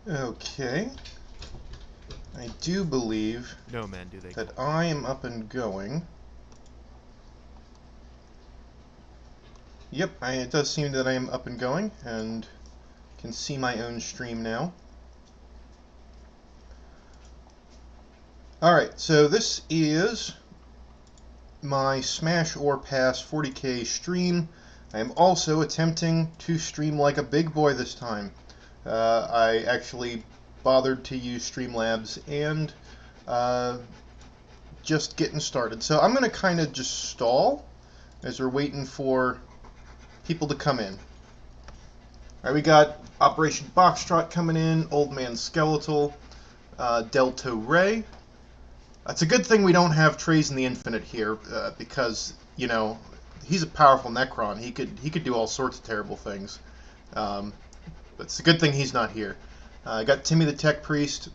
Okay. I do believe No men do they. that I am up and going. Yep, it does seem that I am up and going, and can see my own stream now. Alright, so this is my Smash or Pass 40k stream. I am also attempting to stream like a big boy this time. I actually bothered to use Streamlabs and just getting started. So I'm going to kind of just stall as we're waiting for people to come in. Alright, we got Operation Boxtrot coming in, Old Man Skeletal, Delta Ray. It's a good thing we don't have Trays in the Infinite here, because, you know, he's a powerful Necron. He could do all sorts of terrible things. But it's a good thing he's not here. I got Timmy the Tech Priest.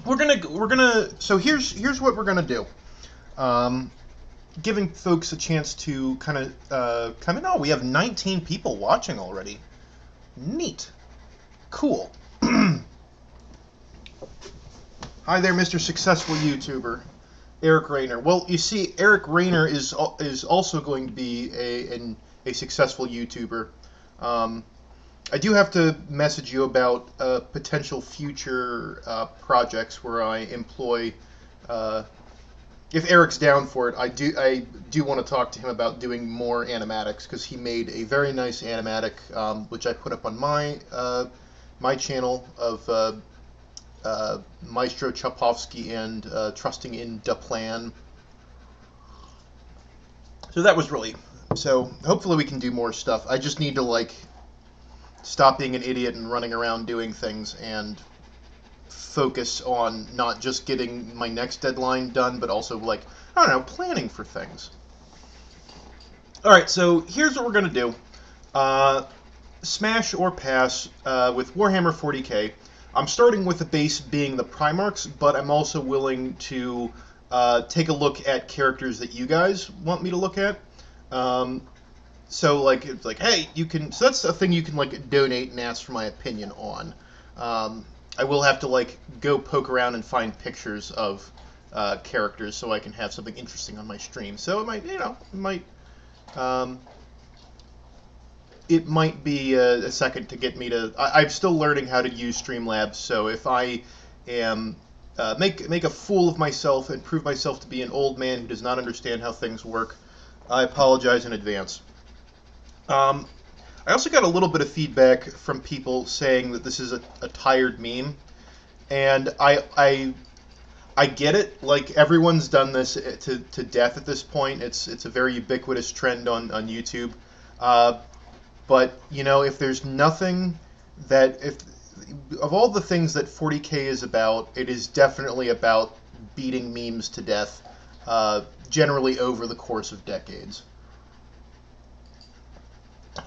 We're gonna. So here's what we're gonna do. Giving folks a chance to kind of come in. Oh, we have 19 people watching already. Neat. Cool. Hi there, Mr. Successful YouTuber, Eric Rayner. Well, you see, Eric Rayner is also going to be a successful YouTuber. I do have to message you about potential future projects where I employ. If Eric's down for it, I do want to talk to him about doing more animatics, because he made a very nice animatic, which I put up on my channel of Maestro Chapovsky and Trusting in the Plan. So that was really... So hopefully we can do more stuff. I just need to, like, stop being an idiot and running around doing things and focus on not just getting my next deadline done, but also, like, I don't know, planning for things. Alright, so here's what we're going to do. Smash or Pass with Warhammer 40k. I'm starting with the base being the Primarchs, but I'm also willing to take a look at characters that you guys want me to look at. So, like, it's like, hey, you can... So that's a thing you can, like, donate and ask for my opinion on. I will have to, like, go poke around and find pictures of characters so I can have something interesting on my stream. So it might, you know, it might be a second to get me to... I'm still learning how to use Streamlabs, so if I am... make a fool of myself and prove myself to be an old man who does not understand how things work, I apologize in advance. I also got a little bit of feedback from people saying that this is a tired meme, and I get it. Like, everyone's done this to death at this point. It's a very ubiquitous trend on YouTube. But, you know, if there's nothing that... Of all the things that 40k is about, it is definitely about beating memes to death, generally over the course of decades.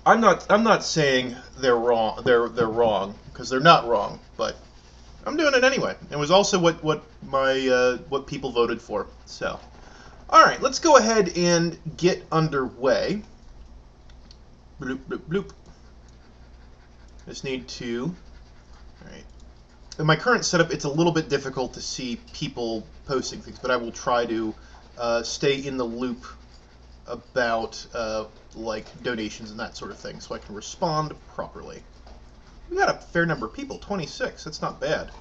I'm not saying they're wrong. They're wrong, because they're not wrong. But I'm doing it anyway. It was also what people voted for. So, all right, let's go ahead and get underway. Bloop, bloop, bloop. Just need to... Alright. In my current setup, it's a little bit difficult to see people posting things, but I will try to stay in the loop about, like, donations and that sort of thing, so I can respond properly. We got a fair number of people, 26. That's not bad.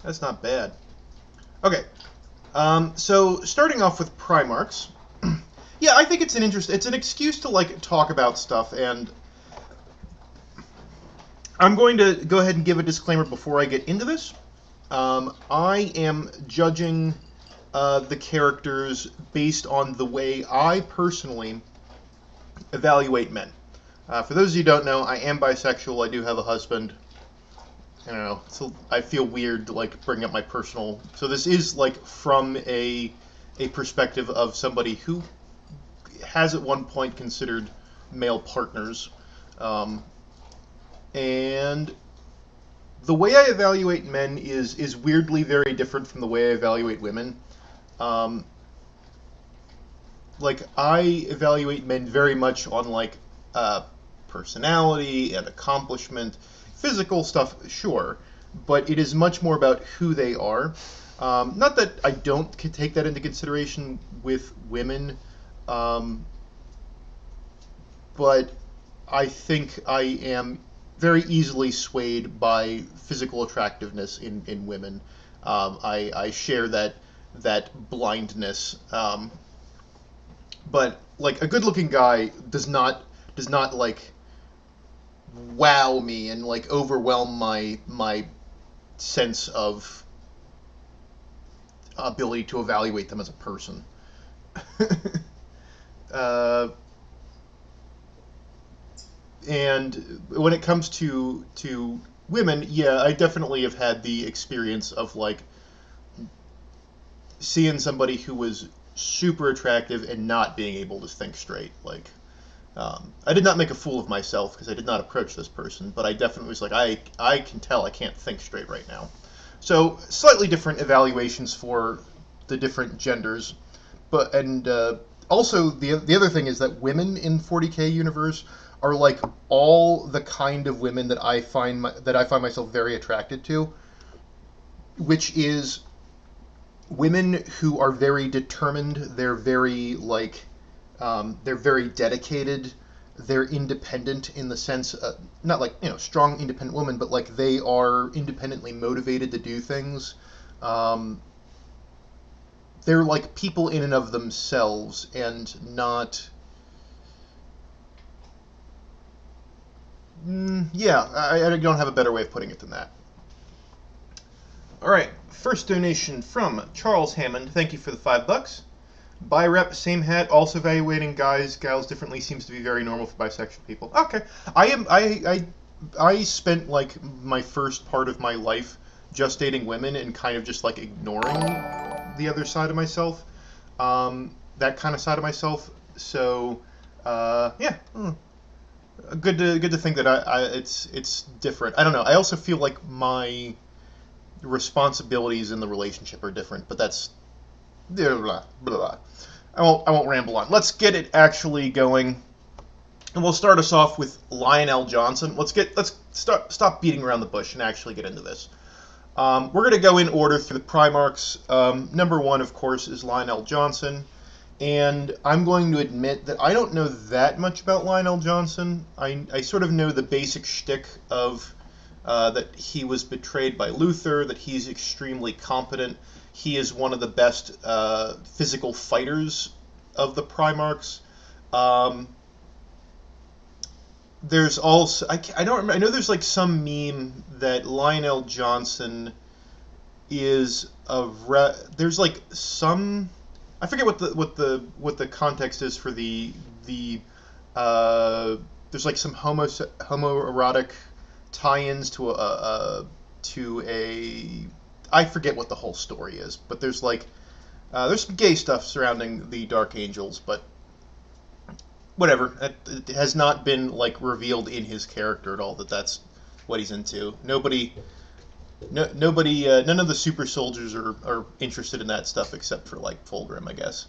That's not bad. Okay. So, starting off with Primarchs... Yeah, I think it's an excuse to, like, talk about stuff, and I'm going to go ahead and give a disclaimer before I get into this. I am judging the characters based on the way I personally evaluate men. For those of you who don't know, I am bisexual. I do have a husband. I don't know. So I feel weird to, like, bring up my personal... So this is, like, from a perspective of somebody who has at one point considered male partners. And the way I evaluate men is weirdly very different from the way I evaluate women. Like, I evaluate men very much on, like, personality and accomplishment. Physical stuff, sure. but it is much more about who they are. Not that I don't take that into consideration with women, um, but I think I am very easily swayed by physical attractiveness in women. I share that blindness. But like a good-looking guy does not like wow me and like overwhelm my sense of ability to evaluate them as a person. uh, and when it comes to women, yeah, I definitely have had the experience of like seeing somebody who was super attractive and not being able to think straight. Like, I did not make a fool of myself because I did not approach this person, but I definitely was like, I can tell I can't think straight right now. So slightly different evaluations for the different genders, but and also the other thing is that women in 40K universe are like all the kind of women that I find myself very attracted to, which is women who are very determined. They're very dedicated. They're independent in the sense, not like strong independent women, but like they are independently motivated to do things. Um, they're like people in and of themselves, and not. Yeah, I don't have a better way of putting it than that. All right, first donation from Charles Hammond. Thank you for the $5. Bi rep, same hat. Also evaluating gals differently seems to be very normal for bisexual people. Okay, I spent like my first part of my life just dating women and kind of just like ignoring the other side of myself, that kind of side of myself. So, yeah, good to think that it's different. I don't know. I also feel like my responsibilities in the relationship are different, but that's blah, blah, blah. I won't ramble on. Let's get it actually going, and we'll start us off with Lionel Johnson. Let's stop beating around the bush and actually get into this. We're going to go in order through the Primarchs. Number one, of course, is Lionel Johnson, and I'm going to admit that I don't know that much about Lionel Johnson. I sort of know the basic shtick of that he was betrayed by Luther, that he's extremely competent. He is one of the best physical fighters of the Primarchs. There's also I don't remember. I know there's like some meme that Lionel Johnson is there's like some I forget what the context is for the there's like some homoerotic tie-ins to a I forget what the whole story is, but there's like there's some gay stuff surrounding the Dark Angels, but whatever. It has not been like revealed in his character at all that that's what he's into. Nobody, none of the super soldiers are interested in that stuff except for like Fulgrim, I guess.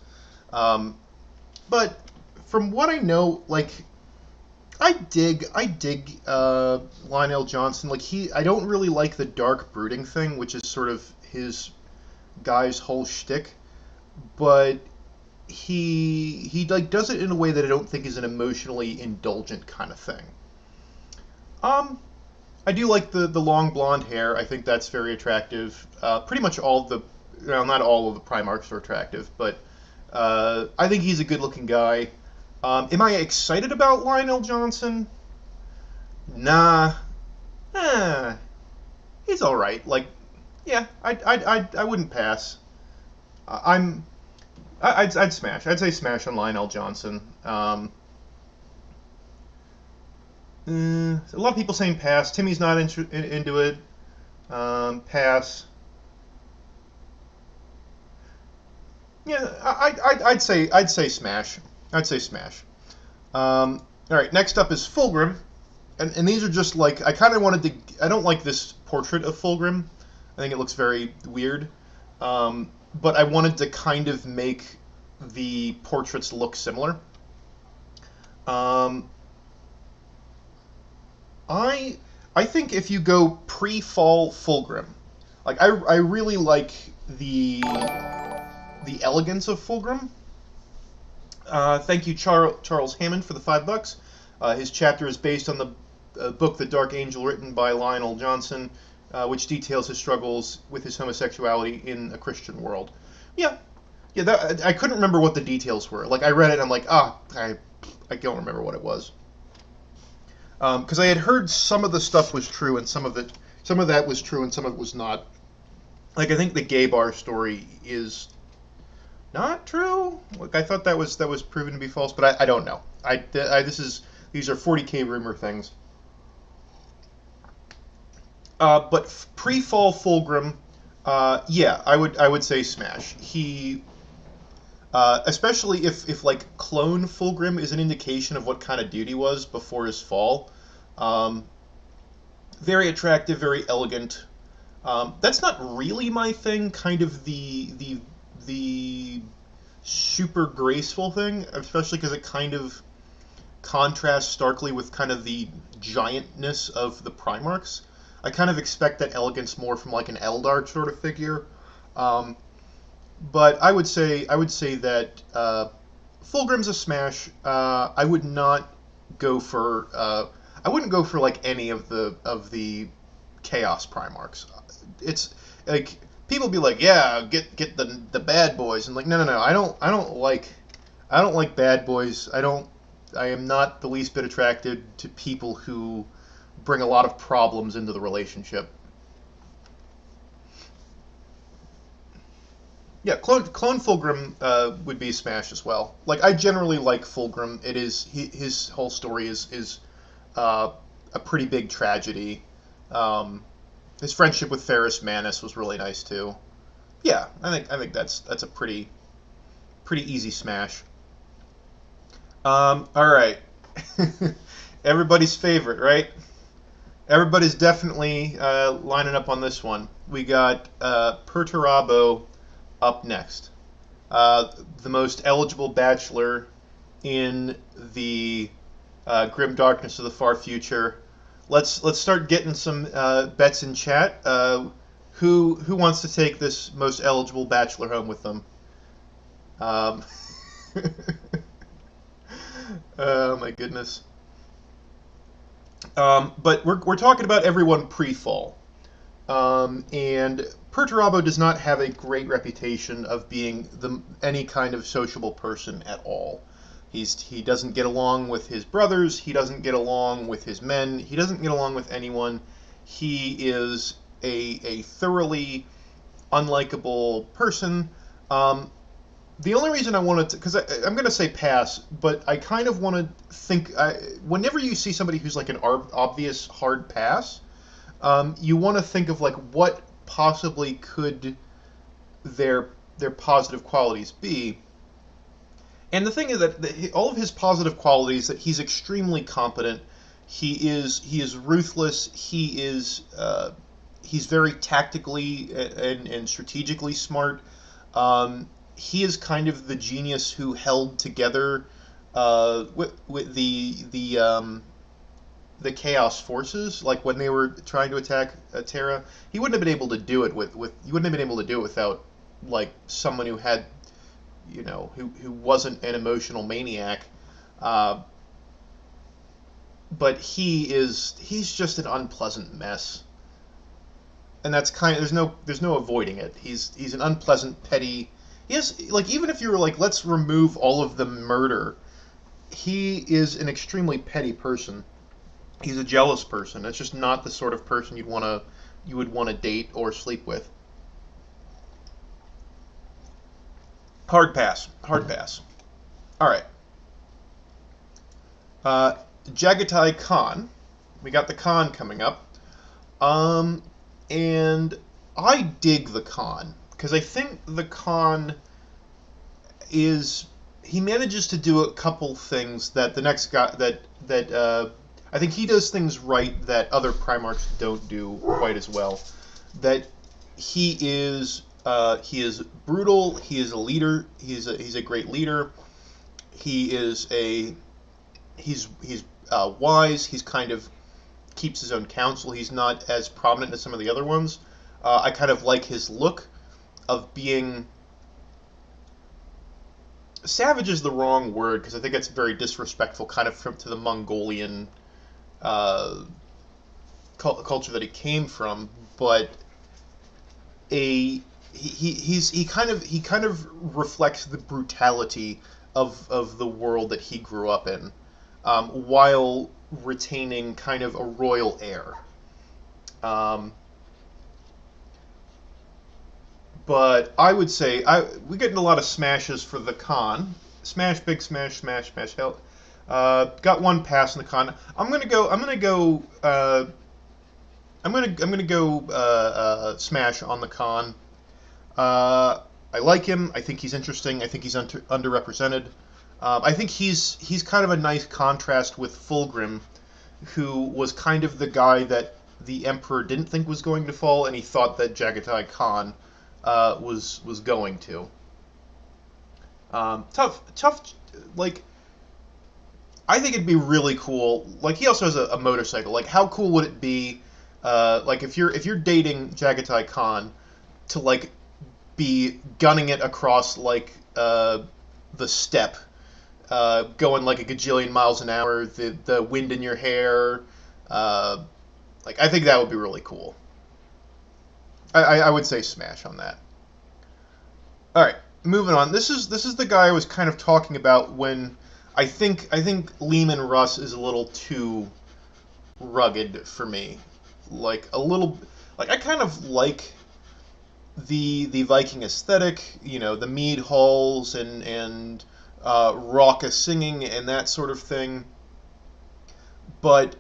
But from what I know, like I dig Lionel Johnson. Like I don't really like the dark brooding thing, which is sort of his guy's whole shtick, but he like does it in a way that I don't think is an emotionally indulgent kind of thing. I do like the long blonde hair. I think that's very attractive. Pretty much not all of the Primarchs are attractive, but I think he's a good-looking guy. Am I excited about Lionel Johnson? Nah. He's all right. Like, yeah, I wouldn't pass. I'd smash. I'd say smash on Lionel Johnson. A lot of people saying pass. Timmy's not into it. Pass. Yeah, I'd say smash. I'd say smash. All right, next up is Fulgrim, and these are just like I kind of wanted to. I don't like this portrait of Fulgrim. I think it looks very weird. But I wanted to kind of make the portraits look similar. I I think if you go pre-fall Fulgrim, like I really like the elegance of Fulgrim. Thank you, Charles Hammond, for the $5. His chapter is based on the book The Dark Angel, written by Lionel Johnson, which details his struggles with his homosexuality in a Christian world. Yeah, yeah. I couldn't remember what the details were. Like I read it, and I'm like, I don't remember what it was. Because I had heard some of the stuff was true, and some of that was true, and some of it was not. Like I think the gay bar story is not true. Like I thought that was proven to be false, but I don't know. These are 40K rumor things. But pre-fall Fulgrim, yeah, I would say smash. He, especially if like clone Fulgrim is an indication of what kind of dude he was before his fall. Very attractive, very elegant. That's not really my thing. Kind of the super graceful thing, especially because it kind of contrasts starkly with kind of the giantness of the Primarchs. I kind of expect that elegance more from like an Eldar sort of figure. But I would say that Fulgrim's a smash. I would not go for I wouldn't go for like any of the Chaos Primarchs. It's like people be like, yeah, get the bad boys, and like no, I don't like bad boys. I am not the least bit attracted to people who bring a lot of problems into the relationship. Yeah, clone Fulgrim would be a smash as well. Like I generally like Fulgrim. It is his whole story is a pretty big tragedy. His friendship with Ferris Magnus was really nice too. Yeah, I think that's a pretty easy smash. All right, everybody's favorite, right? Everybody's definitely lining up on this one. We got Perturbo up next. The most eligible bachelor in the grim darkness of the far future. Let's start getting some bets in chat. Who wants to take this most eligible bachelor home with them? Oh my goodness. But we're talking about everyone pre-fall. And Perturbo does not have a great reputation of being any kind of sociable person at all. He doesn't get along with his brothers. He doesn't get along with his men. He doesn't get along with anyone. He is a thoroughly unlikable person. The only reason I wanted to, because I'm going to say pass, but I kind of want to think, whenever you see somebody who's like an obvious hard pass, you want to think of like what possibly could their positive qualities be. And the thing is that all of his positive qualities, that he's extremely competent, he is ruthless, he's very tactically and strategically smart. He is kind of the genius who held together with the Chaos forces, like when they were trying to attack Terra. He wouldn't have been able to do it without like someone who had, who wasn't an emotional maniac. But he's just an unpleasant mess, and that's there's no avoiding it. He's an unpleasant, petty. He has, like, even if you were like, let's remove all of the murder, he is an extremely petty person. He's a jealous person. That's just not the sort of person you would want to date or sleep with. Hard pass. All right. Jagatai Khan. We got the Khan coming up. And I dig the Khan, because I think the Khan he manages to do a couple things that the next guy I think he does things right that other Primarchs don't do quite as well. That he is brutal. He is a leader. He's a great leader. He's wise. He's kind of keeps his own counsel. He's not as prominent as some of the other ones. I kind of like his look of being... Savage is the wrong word, because I think it's very disrespectful kind of to the Mongolian culture that he came from, but he kind of reflects the brutality of the world that he grew up in, while retaining kind of a royal air. But I would say we get in a lot of smashes for the con. Smash, big smash, smash, smash. Hell, got one pass in the con. I'm gonna go smash on the con. I like him. I think he's interesting. I think he's underrepresented. I think he's kind of a nice contrast with Fulgrim, who was kind of the guy that the Emperor didn't think was going to fall, and he thought that Jagatai Khan was going to. Tough. Like, I think it'd be really cool. Like, he also has a motorcycle. Like, how cool would it be? Like, if you're dating Jagatai Khan, to like be gunning it across like the steppe, going like a gajillion miles an hour, the wind in your hair. Like, I think that would be really cool. I would say smash on that. All right, moving on. This is the guy I was kind of talking about when I think Leman Russ is a little too rugged for me. Like a little, like I kind of like the Viking aesthetic, you know, the mead halls and raucous singing and that sort of thing. But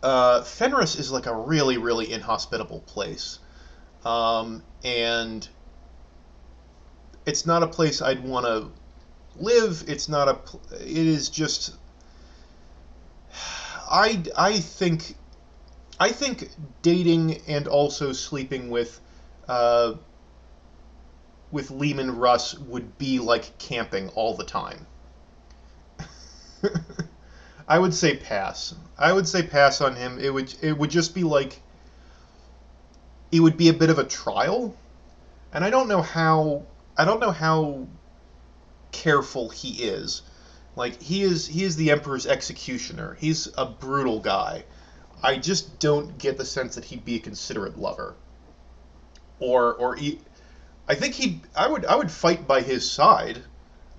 Fenris is like a really, really inhospitable place. And it's not a place I'd want to live. It's not a. It is just. I think dating and also sleeping with Leman Russ would be like camping all the time. I would say pass. I would say pass on him. It would just be like. It would be a bit of a trial, and I don't know how careful he is. Like, he is the Emperor's executioner. He's a brutal guy. I just don't get the sense that he'd be a considerate lover. I think I would fight by his side.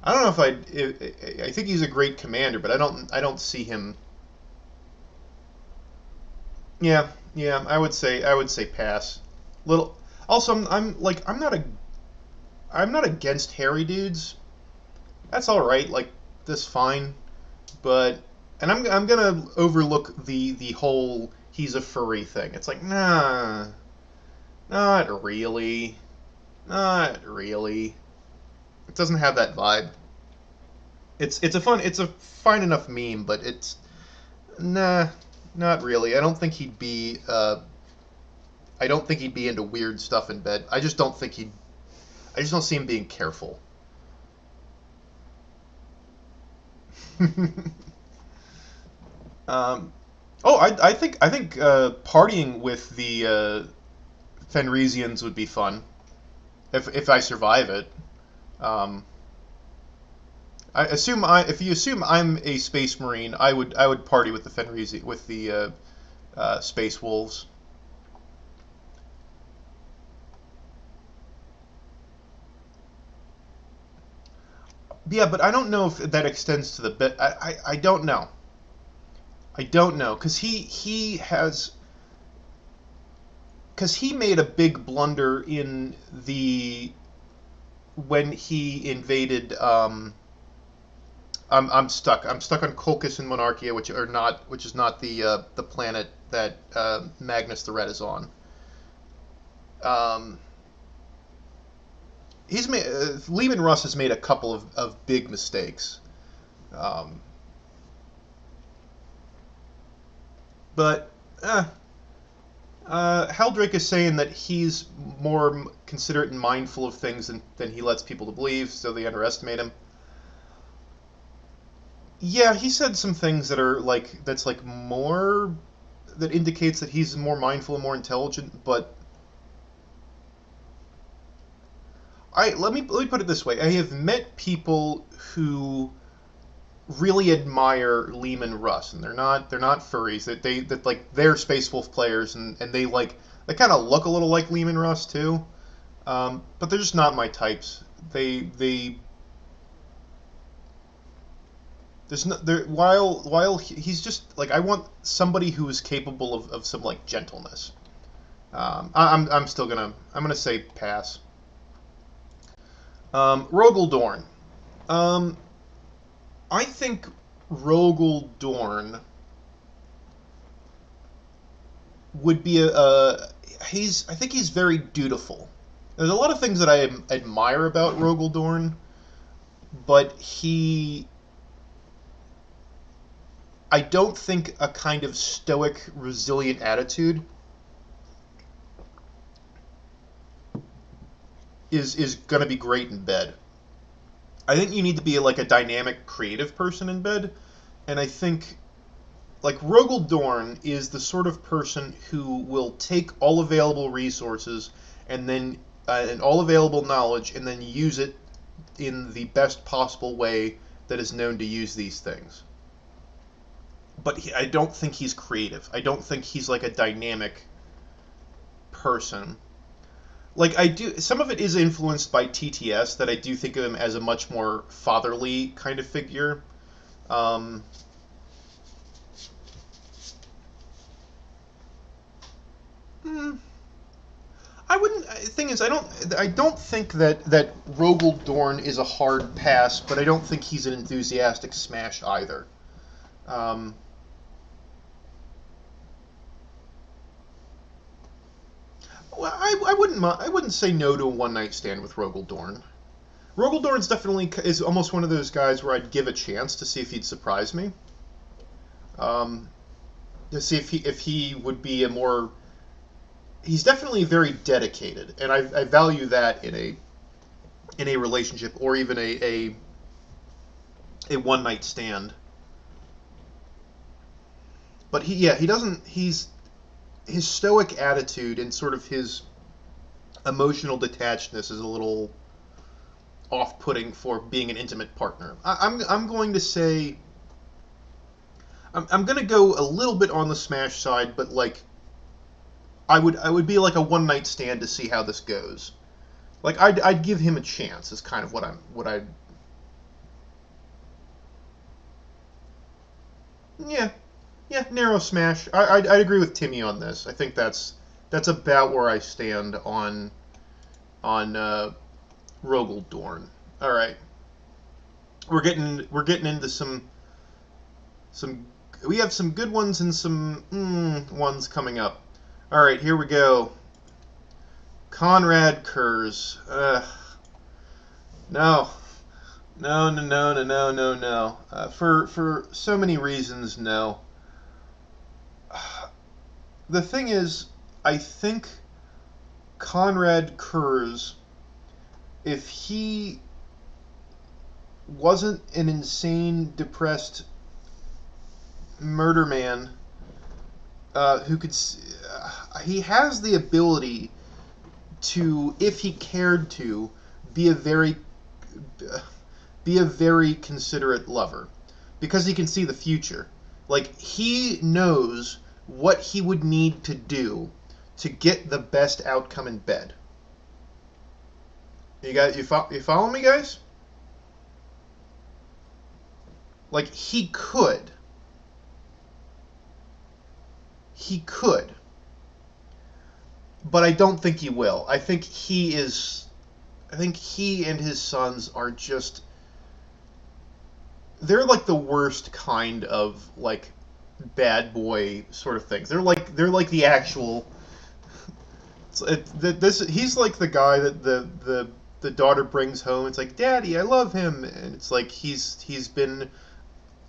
I don't know if I think he's a great commander, but I don't see him. Yeah, I would say pass. Little. Also, I'm not against hairy dudes. That's all right. Like, that's fine. But I'm gonna overlook the whole he's a furry thing. It's like, nah, not really, not really. It doesn't have that vibe. It's a fine enough meme, but it's nah, not really. I don't think he'd be into weird stuff in bed. I just don't see him being careful. I think partying with the Fenrisians would be fun if I survive it. If you assume I'm a space marine, I would party with the space wolves. Yeah, but I don't know if that extends to the bit. I don't know. I don't know, because he made a big blunder when he invaded. I'm stuck on Colchis and Monarchia, which is not the planet that Magnus the Red is on. Leman Russ has made a couple of big mistakes. But Heldrake is saying that he's more considerate and mindful of things than he lets people to believe, so they underestimate him. Yeah, he said some things that's more that indicates that he's more mindful and more intelligent, but let me put it this way. I have met people who really admire Leman Russ, and they're not furries. That like they're Space Wolf players, and they kind of look a little like Leman Russ too, but they're just not my types. They there's no there while he's just like I want somebody who is capable of some like gentleness. I'm still I'm gonna say pass. Rogueldorn. I think Rogueldorn would be I think he's very dutiful. There's a lot of things that I admire about Rogueldorn, but I don't think a kind of stoic, resilient attitude is going to be great in bed. I think you need to be like a dynamic, creative person in bed, and I think like Rogueldorn is the sort of person who will take all available resources and all available knowledge and then use it in the best possible way that is known to use these things. But I don't think he's creative. I don't think he's like a dynamic person. Like I do, some of it is influenced by TTS, that I do think of him as a much more fatherly kind of figure. I wouldn't. Thing is, I don't think that Rogueldorn is a hard pass, but I don't think he's an enthusiastic smash either. Um, well, I wouldn't say no to a one night stand with Rogueldorn. Rogueldorn's definitely is almost one of those guys where I'd give a chance to see if he'd surprise me. To see if he would be a more. He's definitely very dedicated, and I value that in a relationship or even a one night stand. But he doesn't. His stoic attitude and sort of his emotional detachedness is a little off-putting for being an intimate partner. I'm going to say I'm going to go a little bit on the smash side, but like I would be like a one night stand to see how this goes. Like I'd give him a chance. Is kind of what I. Yeah, yeah, narrow smash. I'd agree with Timmy on this. I think that's about where I stand on Rogueldorn. All right, we're getting into some. We have some good ones and some ones coming up. All right, here we go. Conrad Kurz. No. No, no, no, no, no, no, no. For so many reasons, no. The thing is, I think Conrad Kurz, if he wasn't an insane, depressed murder man who could... he has the ability to, if he cared to, be a very considerate lover, because he can see the future. Like, he knows what he would need to do to get the best outcome in bed. You follow me, guys? Like, he could, but I don't think he will. I think he and his sons are just, they're like the worst kind of like bad boy sort of things. They're like the actual. He's like the guy that the daughter brings home. It's like, Daddy, I love him, and it's like he's been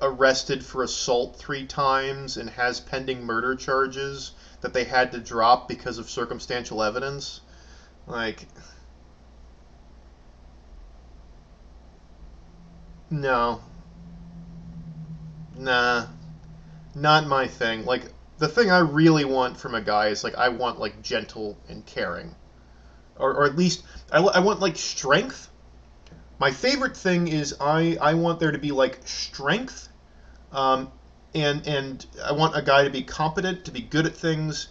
arrested for assault 3 times and has pending murder charges that they had to drop because of circumstantial evidence. Like, no. Nah, not my thing. Like, the thing I really want from a guy is, like, I want, like, gentle and caring. Or at least, I want, like, strength. My favorite thing is I want there to be, like, strength, um, and I want a guy to be competent, to be good at things,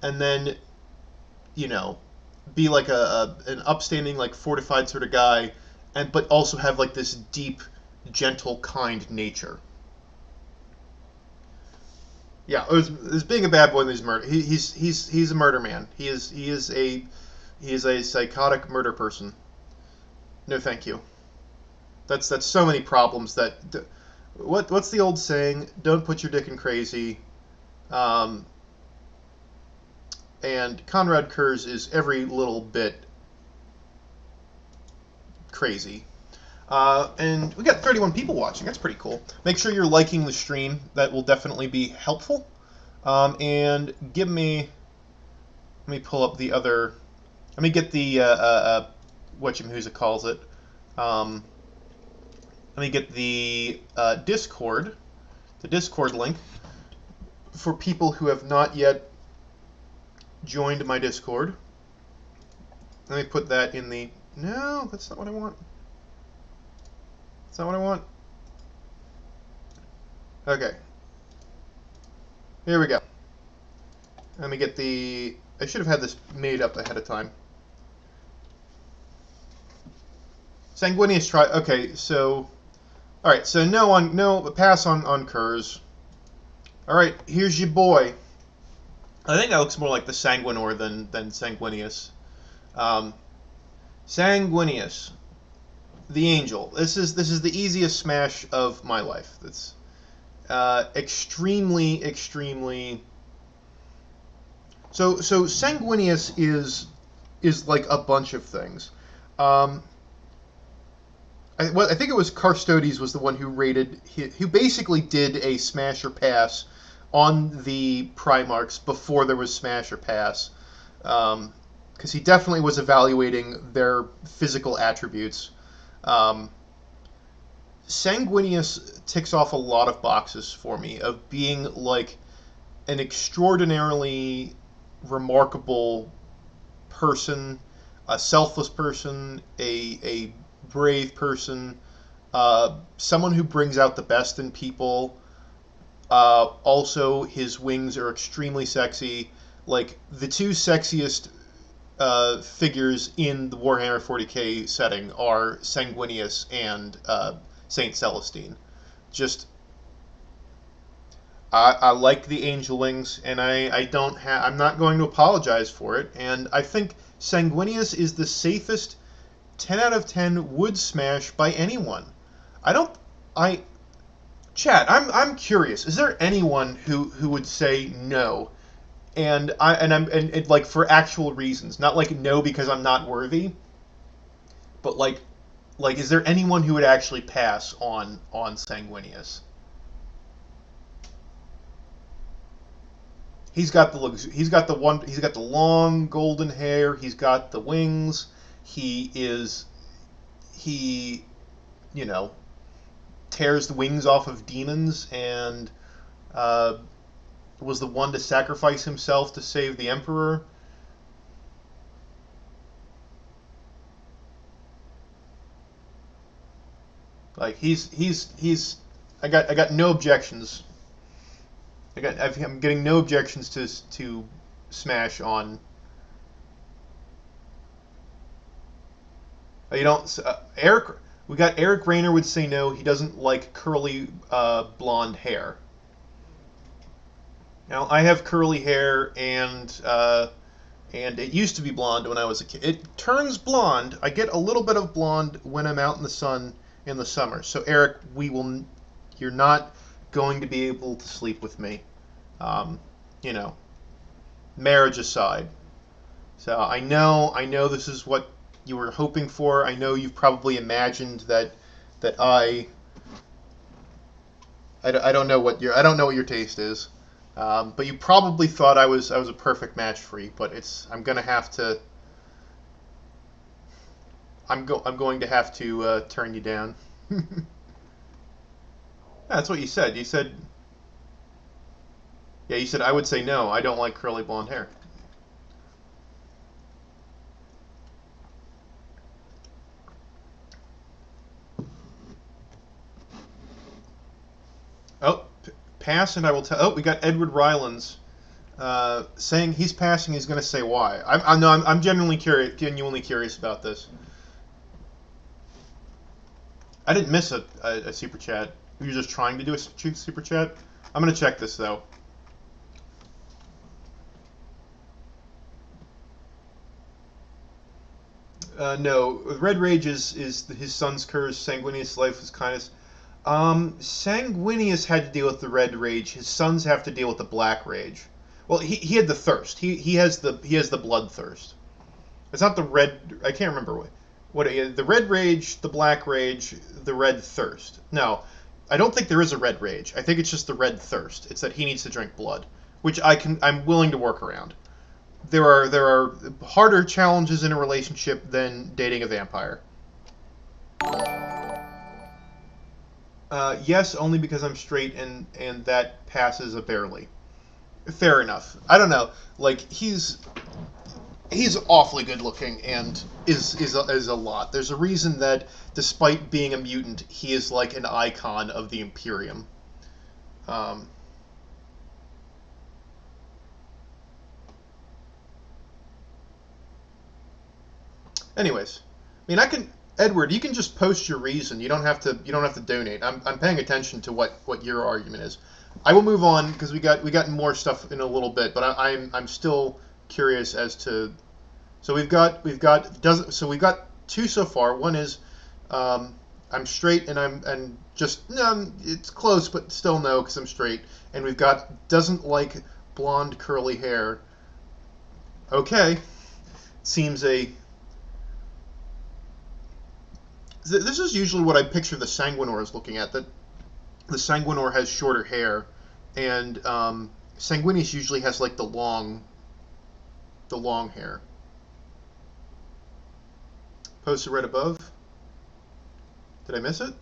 and then, you know, be like an upstanding, like, fortified sort of guy, and but also have, like, this deep, gentle, kind nature. Yeah, it was being a bad boy in these murder. He's a murder man. He is a psychotic murder person. No, thank you. That's so many problems that. What's the old saying? Don't put your dick in crazy. Um, and Conrad Kurz is every little bit crazy. And we got 31 people watching. That's pretty cool. Make sure you're liking the stream. That will definitely be helpful. And give me. Let me pull up the other. Let me get the whatchamacallit calls it. Let me get the Discord link for people who have not yet joined my Discord. Let me put that in the. No, that's not what I want. That's not what I want. Okay. Here we go. Let me get the. I should have had this made up ahead of time. Sanguinius try. Okay, so. All right, so no pass on Kurz. All right, here's your boy. I think that looks more like the Sanguinor than Sanguinius. Sanguinius, the angel. This is the easiest smash of my life. It's extremely. So Sanguinius is like a bunch of things. I think it was Carstodes was the one who basically did a smash or pass on the Primarchs before there was smash or pass, because he definitely was evaluating their physical attributes. Sanguinius ticks off a lot of boxes for me of being like an extraordinarily remarkable person, a selfless person, a brave person, someone who brings out the best in people. Also, his wings are extremely sexy. Like, the two sexiest figures in the Warhammer 40k setting are Sanguinius and Saint Celestine. Just, I like the angel wings, and I'm not going to apologize for it. And I think Sanguinius is the safest 10 out of 10 would smash by anyone. Chat, I'm curious. Is there anyone who would say no? And like for actual reasons, not like no because I'm not worthy, but like is there anyone who would actually pass on Sanguinius? He's got the long golden hair, he's got the wings, he you know, tears the wings off of demons and was the one to sacrifice himself to save the Emperor. Like I got no objections. I'm getting no objections to smash on. You don't Eric. We got Eric Rayner would say no. He doesn't like curly blonde hair. Now I have curly hair and it used to be blonde when I was a kid. It turns blonde. I get a little bit of blonde when I'm out in the sun in the summer. So Eric, you're not going to be able to sleep with me. You know, marriage aside. So I know this is what you were hoping for. I know you've probably imagined that I don't know what your taste is. But you probably thought I was a perfect match for you, but I'm going to have to turn you down. That's what you said. You said Yeah, you said I would say no. I don't like curly blonde hair. Oh, pass, and I will tell. Oh, we got Edward Rylands saying he's passing. He's going to say why. I'm genuinely curious about this. I didn't miss a super chat. You're just trying to do a super chat. I'm going to check this though. No, Red Rage is his son's curse. Sanguinius life is kindness. Sanguinius had to deal with the Red Rage. His sons have to deal with the Black Rage. Well, he had the thirst. He has the bloodthirst. It's not the red. I can't remember what the Red Rage, the Black Rage, the Red Thirst. No, I don't think there is a Red Rage. I think it's just the Red Thirst. It's that he needs to drink blood, which I'm willing to work around. There are harder challenges in a relationship than dating a vampire. Yes, only because I'm straight, and that passes a barely. Fair enough. I don't know. Like he's awfully good looking and is a lot. There's a reason that despite being a mutant, he is like an icon of the Imperium. Anyways, I mean, Edward, you can just post your reason. You don't have to donate. I'm paying attention to what your argument is. I will move on because we got more stuff in a little bit, but I'm still curious as to. So we've got two so far. One is I'm straight and just no, it's close, but still no because I'm straight. And we've got doesn't like blonde curly hair. Okay, seems a. This is usually what I picture the Sanguinor as looking at. That the Sanguinor has shorter hair, and Sanguinius usually has like the long hair. Posted right above. Did I miss it?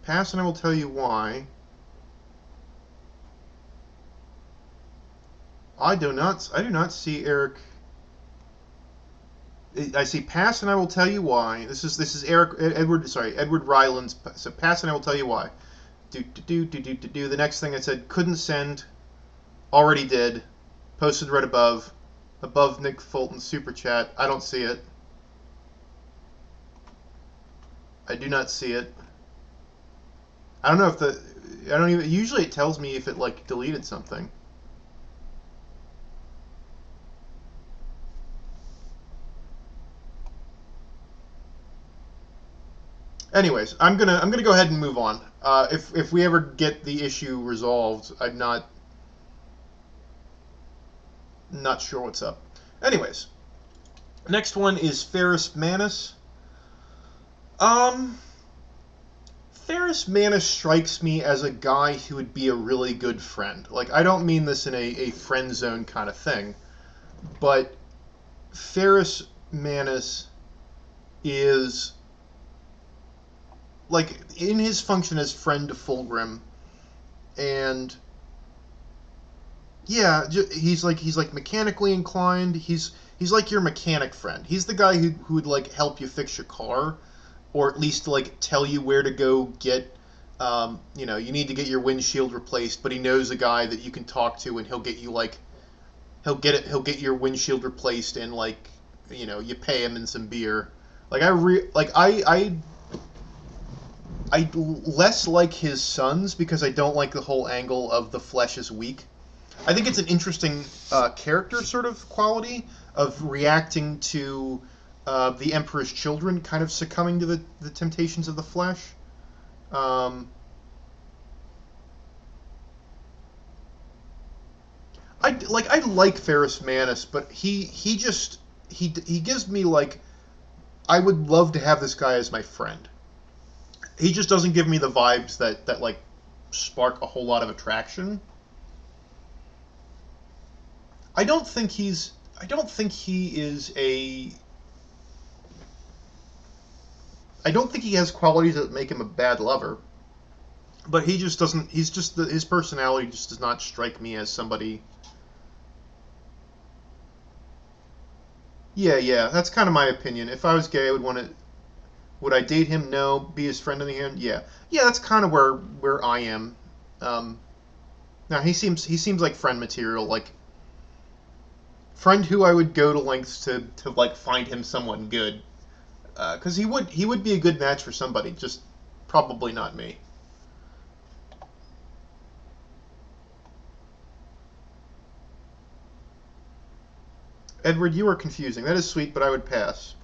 Pass, and I will tell you why. I do not see Eric. I see pass, and I will tell you why. This is Edward Rylands. So pass, and I will tell you why. Do. The next thing I said couldn't send. Already did. Posted right above. Above Nick Fulton's super chat. I don't see it. I do not see it. I don't know if I don't even. Usually it tells me if it like deleted something. Anyways, I'm gonna go ahead and move on. If we ever get the issue resolved, I'm not sure what's up. Anyways, next one is Ferris Magnus. Ferris Magnus strikes me as a guy who would be a really good friend. Like, I don't mean this in a friend zone kind of thing, but Ferris Magnus is like in his function as friend to Fulgrim, and yeah, he's like mechanically inclined. He's like your mechanic friend. He's the guy who would like help you fix your car, or at least like tell you where to go get. You need to get your windshield replaced, but he knows a guy that you can talk to, and he'll get you like he'll get your windshield replaced, and like you pay him in some beer. Like I less like his sons because I don't like the whole angle of the flesh is weak. I think it's an interesting character sort of quality of reacting to the Emperor's children kind of succumbing to the temptations of the flesh. I like Ferris Magnus, but he gives me like I would love to have this guy as my friend. He just doesn't give me the vibes that like spark a whole lot of attraction. I don't think he is a. I don't think he has qualities that make him a bad lover. But he just doesn't. He's just his personality just does not strike me as somebody. Yeah, yeah, that's kind of my opinion. If I was gay, I would want to. Would I date him? No. Be his friend in the end? Yeah, yeah. That's kind of where I am. Um, Now he seems like friend material, like friend who I would go to lengths to like find him someone good, because he would be a good match for somebody, just probably not me. Edward, you are confusing. That is sweet, but I would pass.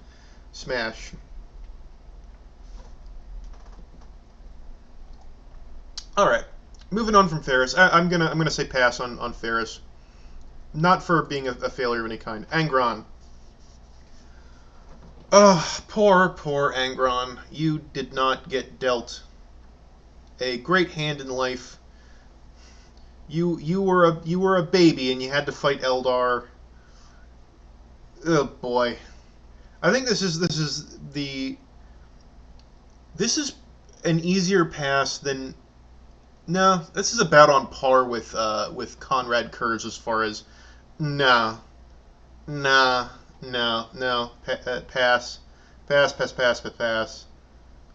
Smash. All right, moving on from Ferris. I'm gonna say pass on Ferris, not for being a failure of any kind. Angron. Oh, poor Angron. You did not get dealt a great hand in life. You were a baby and you had to fight Eldar. Oh boy. I think this is an easier pass than no. This is about on par with Conrad Kurz as far as nah nah no pass pass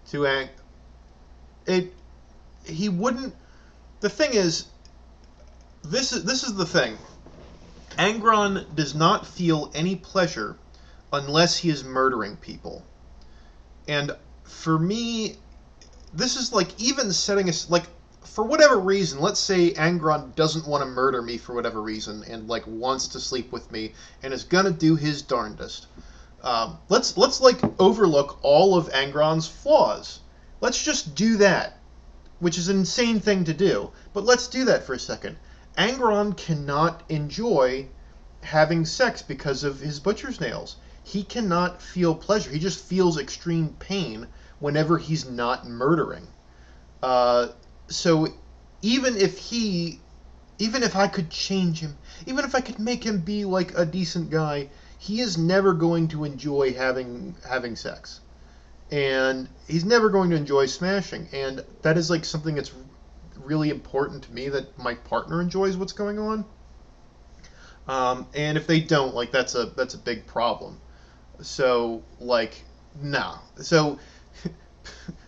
to Ang. It he wouldn't. The thing is, this is the thing. Angron does not feel any pleasure unless he is murdering people. And for me, this is like even setting us like for whatever reason, let's say Angron doesn't want to murder me for whatever reason and like wants to sleep with me and is gonna do his darndest. Let's like overlook all of Angron's flaws. Let's just do that, which is an insane thing to do. But let's do that for a second. Angron cannot enjoy having sex because of his butcher's nails. He cannot feel pleasure. He just feels extreme pain whenever he's not murdering. So even if he, even if I could change him, even if I could make him be like a decent guy, he is never going to enjoy having sex, and he's never going to enjoy smashing. And that is like something that's really important to me, that my partner enjoys what's going on. And if they don't, like that's a big problem. So like, nah. So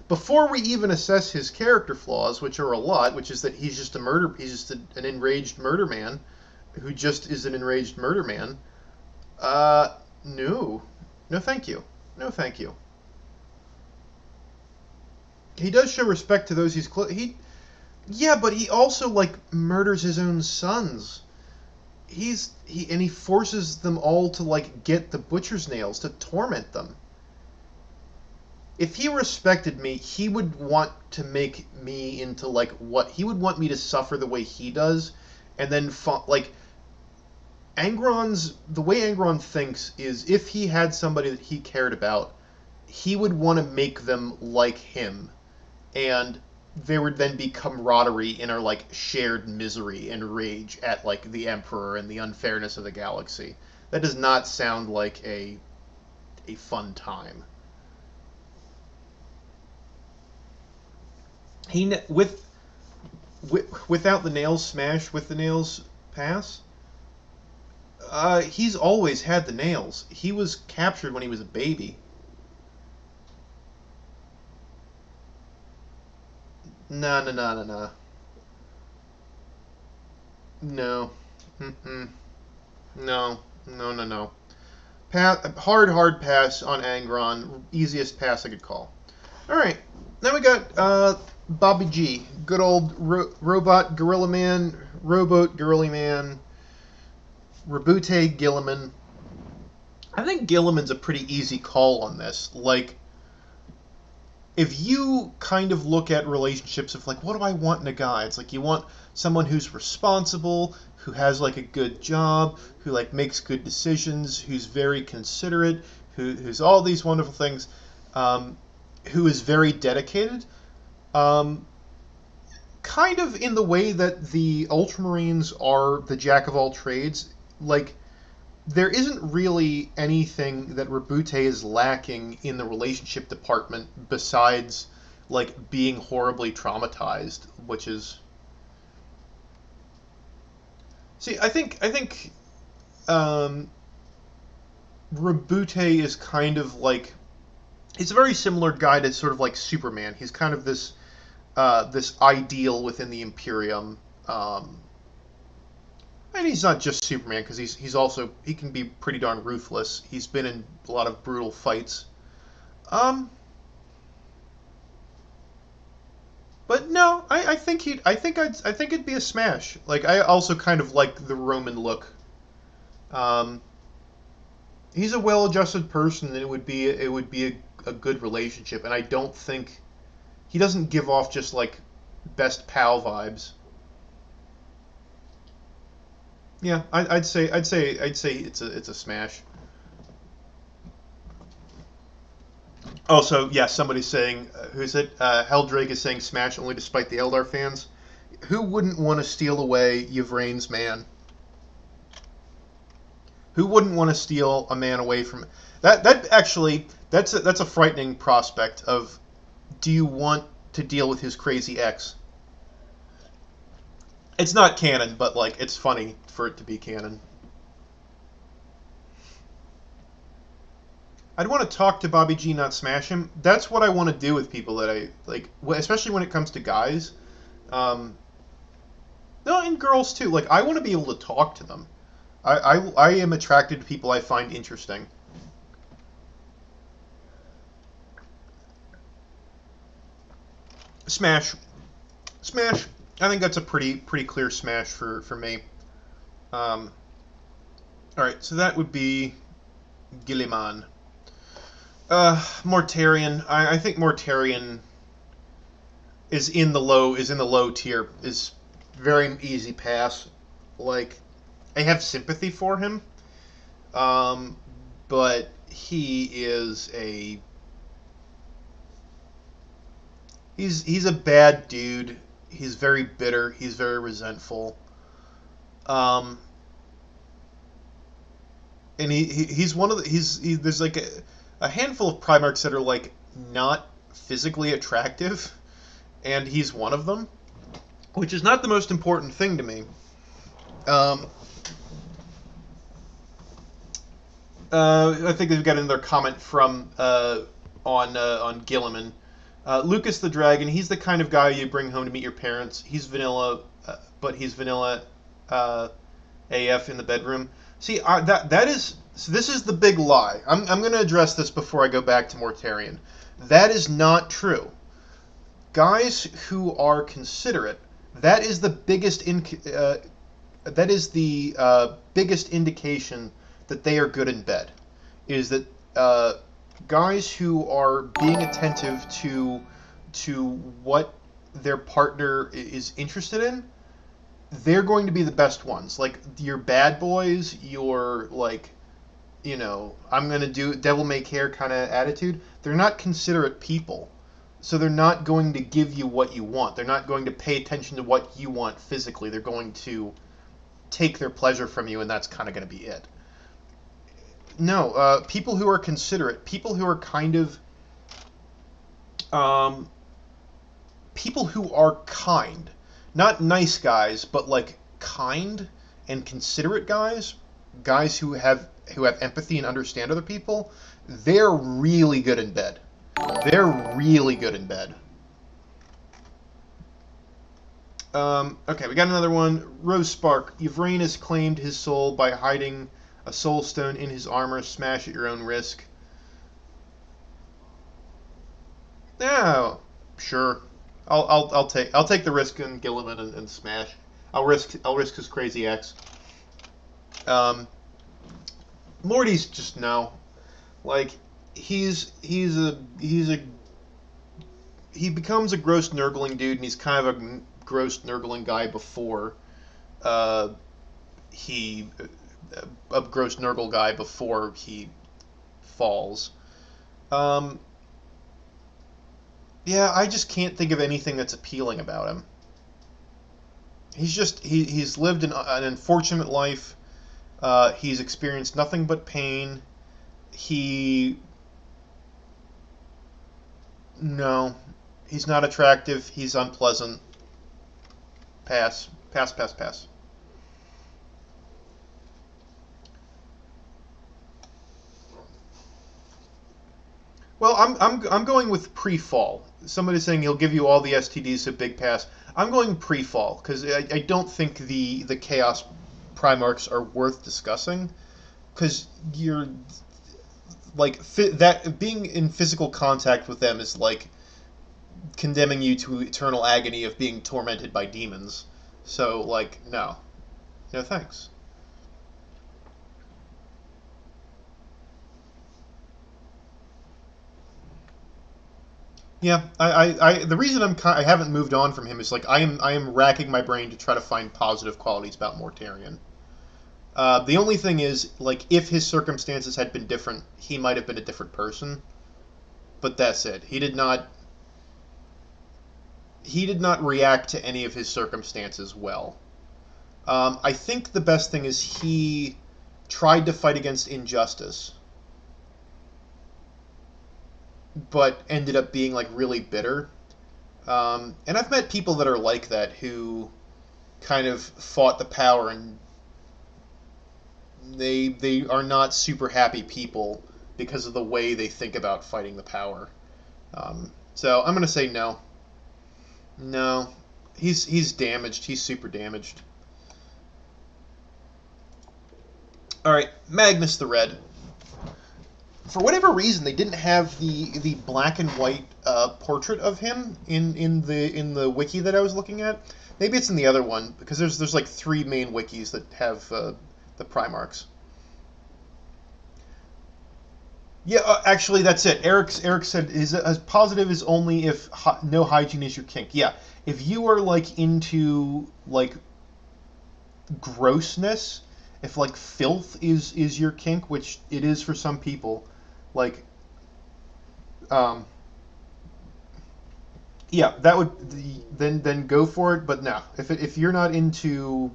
before we even assess his character flaws, which are a lot, which is that he's just an enraged murder man, who just is an enraged murder man. No, no, thank you, no, thank you. He does show respect to those he's yeah, but he also like murders his own sons. He forces them all to like get the butcher's nails to torment them. If he respected me, he would want to make me into like what he would want me to suffer the way he does, and then like the way Angron thinks is if he had somebody that he cared about, he would want to make them like him, and there would then be camaraderie in our like shared misery and rage at like the Emperor and the unfairness of the galaxy. That does not sound like a fun time. He without the nails smash, with the nails pass. He's always had the nails. He was captured when he was a baby. No, no, no, no, no. No. Mm-mm. No. No, no, no. Hard pass on Angron. Easiest pass I could call. All right. Now we got Bobby G. Good old robot gorilla man, rowboat gorilla man, Rabute Gilliman. I think Gilliman's a pretty easy call on this. Like, if you kind of look at relationships of like, what do I want in a guy? It's like you want someone who's responsible, who has like a good job, who like makes good decisions, who's very considerate, who's all these wonderful things, who is very dedicated. Um, Kind of in the way that the Ultramarines are the jack of all trades. Like, there isn't really anything that Rabute is lacking in the relationship department besides like being horribly traumatized, which is. See, I think um, Rabute is kind of like he's a very similar guy to sort of like Superman. He's kind of this ideal within the Imperium. And he's not just Superman because he's also he can be pretty darn ruthless. He's been in a lot of brutal fights. Um, but no, I think it'd be a smash. Like I also kind of like the Roman look. Um, he's a well-adjusted person, and it would be a good relationship. And I don't think he doesn't give off just like best pal vibes. Yeah, I'd say it's a smash. Also, yeah, somebody's saying who's it? Heldrake is saying smash only despite the Eldar fans. Who wouldn't want to steal away Yvrane's man? Who wouldn't want to steal a man away from that? That actually that's a frightening prospect of. Do you want to deal with his crazy ex? It's not canon, but like it's funny for it to be canon. I'd want to talk to Bobby G, not smash him. That's what I want to do with people that I like, especially when it comes to guys. Um, no, and girls too. Like I want to be able to talk to them. I am attracted to people I find interesting. Smash, smash. I think that's a pretty clear smash for me. Um, all right, so that would be Gilliman. Mortarion. I think Mortarion is in the low tier. Is very easy pass. Like I have sympathy for him, um, but he's a bad dude. He's very bitter. He's very resentful. Um, and he's one of the there's like a handful of Primarchs that are like not physically attractive, and he's one of them, which is not the most important thing to me. Um, I think they've got another comment from on Gilliman. Lucas the Dragon. He's the kind of guy you bring home to meet your parents. He's vanilla, but he's vanilla AF in the bedroom. See, that is so. This is the big lie. I'm going to address this before I go back to Mortarion. That is not true. Guys who are considerate. That is the biggest indication that they are good in bed. Is that guys who are being attentive to what their partner is interested in, they're going to be the best ones. Like your bad boys, your like, I'm gonna do devil may care kind of attitude. They're not considerate people, so they're not going to give you what you want. They're not going to pay attention to what you want physically. They're going to take their pleasure from you, and that's kind of going to be it. No, people who are considerate, people who are kind of, um, people who are kind, not nice guys, but like kind and considerate guys, guys who have empathy and understand other people, they're really good in bed. They're really good in bed. Okay, we got another one. Rose Spark. Yvraine has claimed his soul by hiding a soul stone in his armor. Smash at your own risk. Yeah, sure. I'll take the risk in Gilliman and smash. I'll risk his crazy ex. Um, Morty's just no. Like he becomes a gross nurgling dude, and he's kind of a gross nurgling guy before uh, he a gross nurgle guy before he falls. Um, yeah, I just can't think of anything that's appealing about him. He's lived an unfortunate life. He's experienced nothing but pain. He no He's not attractive. He's unpleasant. Pass. Pass, pass, pass. Well, I'm going with pre-fall. Somebody's saying he'll give you all the STDs, so big pass. I'm going pre-fall because I don't think the Chaos Primarchs are worth discussing, because you're like that being in physical contact with them is like condemning you to eternal agony of being tormented by demons. So like no, no thanks. Yeah, the reason I haven't moved on from him is like I am racking my brain to try to find positive qualities about Mortarion. The only thing is, like, if his circumstances had been different, he might have been a different person. But that's it. He did not. He did not react to any of his circumstances well. I think the best thing is he tried to fight against injustice, but ended up being like really bitter. And I've met people that are like that who kind of fought the power and they are not super happy people because of the way they think about fighting the power. So I'm gonna say no. No, he's damaged. He's super damaged. All right, Magnus the Red. For whatever reason, they didn't have the black and white portrait of him in the wiki that I was looking at. Maybe it's in the other one because there's like 3 main wikis that have the Primarchs. Yeah, actually, that's it. Eric said his positive is only if no hygiene is your kink. Yeah, if you are like into like grossness, if like filth is your kink, which it is for some people, like um yeah, that would then go for it. But no, if you're not into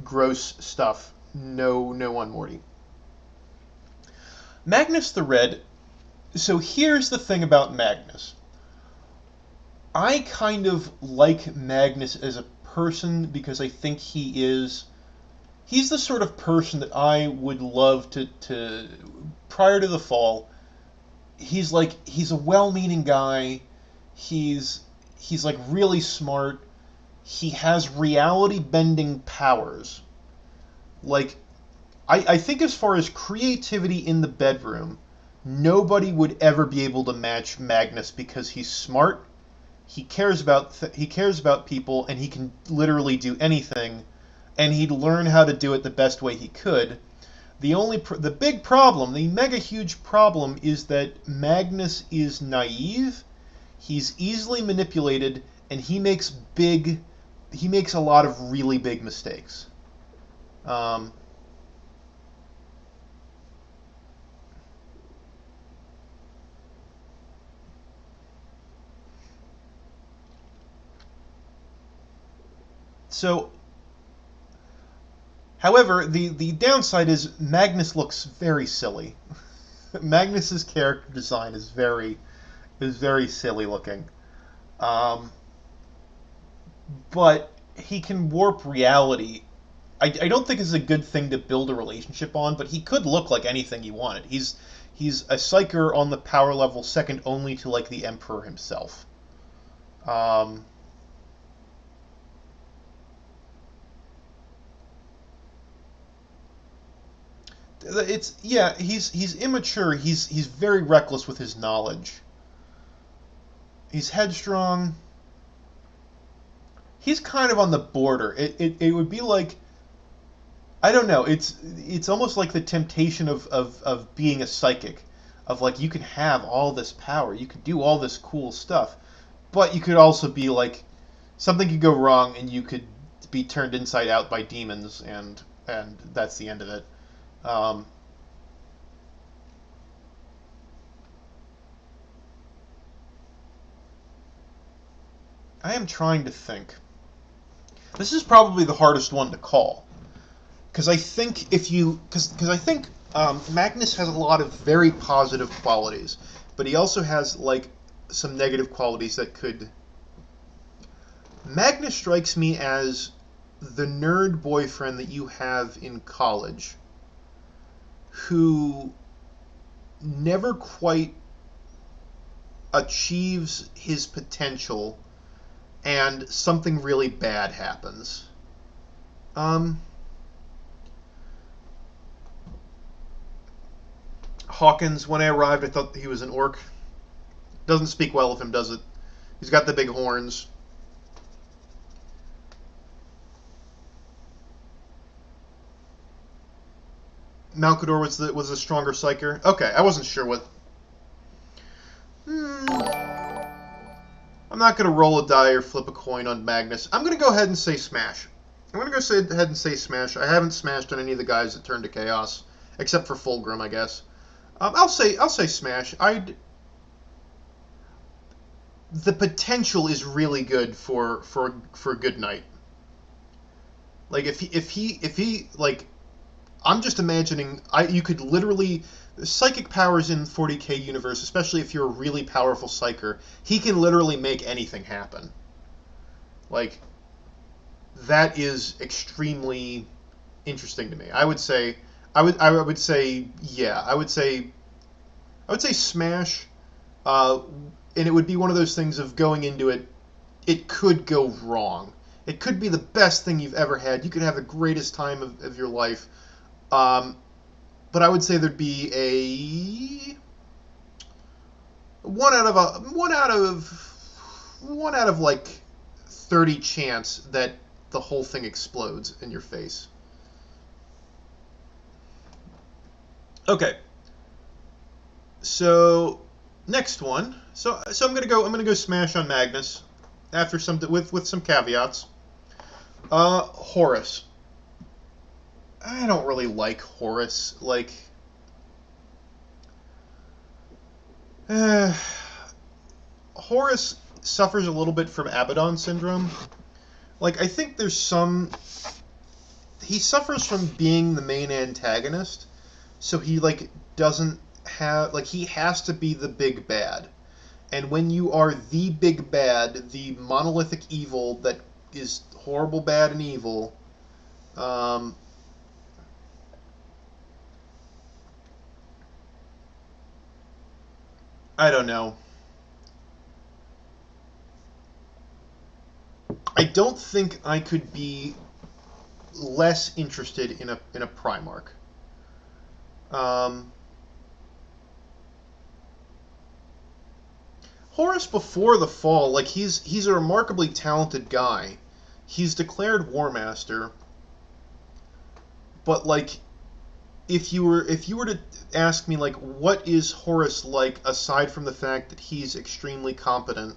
gross stuff, no on Morty. Magnus the Red. So here's the thing about Magnus. I kind of like Magnus as a person because I think he's the sort of person that I would love to prior to the fall. He's a well-meaning guy. He's like really smart. He has reality bending powers. Like I think as far as creativity in the bedroom, nobody would ever be able to match Magnus because he's smart. He cares about people, and he can literally do anything, and he'd learn how to do it the best way he could. The big problem, the mega huge problem, is that Magnus is naive. He's easily manipulated, and he makes a lot of really big mistakes. Um, so, however, the downside is Magnus looks very silly. Magnus's character design is very silly looking. Um, but he can warp reality. I don't think it's a good thing to build a relationship on, but he could look like anything you wanted. He's a psyker on the power level second only to like the Emperor himself. Um, it's yeah, he's immature. He's very reckless with his knowledge. He's headstrong. He's kind of on the border. It would be like, I don't know. It's almost like the temptation of being a psychic, of like you can have all this power, you could do all this cool stuff, but you could also be like something could go wrong and you could be turned inside out by demons, and that's the end of it. Um, I am trying to think. This is probably the hardest one to call because I think if you because I think Magnus has a lot of very positive qualities, but he also has like some negative qualities that could... Magnus strikes me as the nerd boyfriend that you have in college who never quite achieves his potential and something really bad happens. Hawkins, when I arrived, I thought he was an orc. Doesn't speak well of him, does it? He's got the big horns. Malkador was the stronger psyker. Okay, I wasn't sure what. I'm not gonna roll a die or flip a coin on Magnus. I'm gonna go ahead and say smash. I'm gonna go ahead and say smash. I haven't smashed on any of the guys that turned to chaos, except for Fulgrim, I guess. I'll say smash. The potential is really good for a good night. Like if he like, I'm just imagining you could literally psychic powers in 40K universe, especially if you're a really powerful psyker, he can literally make anything happen. Like that is extremely interesting to me. I would say smash, and it would be one of those things of going into it. It could go wrong. It could be the best thing you've ever had. You could have the greatest time of your life. But I would say there'd be a one out of like 30 chance that the whole thing explodes in your face. Okay. So next one. So I'm gonna go smash on Magnus after with some caveats. Horus. I don't really like Horus. Like, Horus suffers a little bit from Abaddon syndrome. Like, I think there's some... He suffers from being the main antagonist, so he, like, doesn't have... Like, he has to be the big bad. And when you are the big bad, the monolithic evil that is horrible, bad, and evil... I don't know. I don't think I could be less interested in a Primarch. Horus before the fall, like he's a remarkably talented guy. He's declared War Master, but like if you were to ask me like what is Horus like aside from the fact that he's extremely competent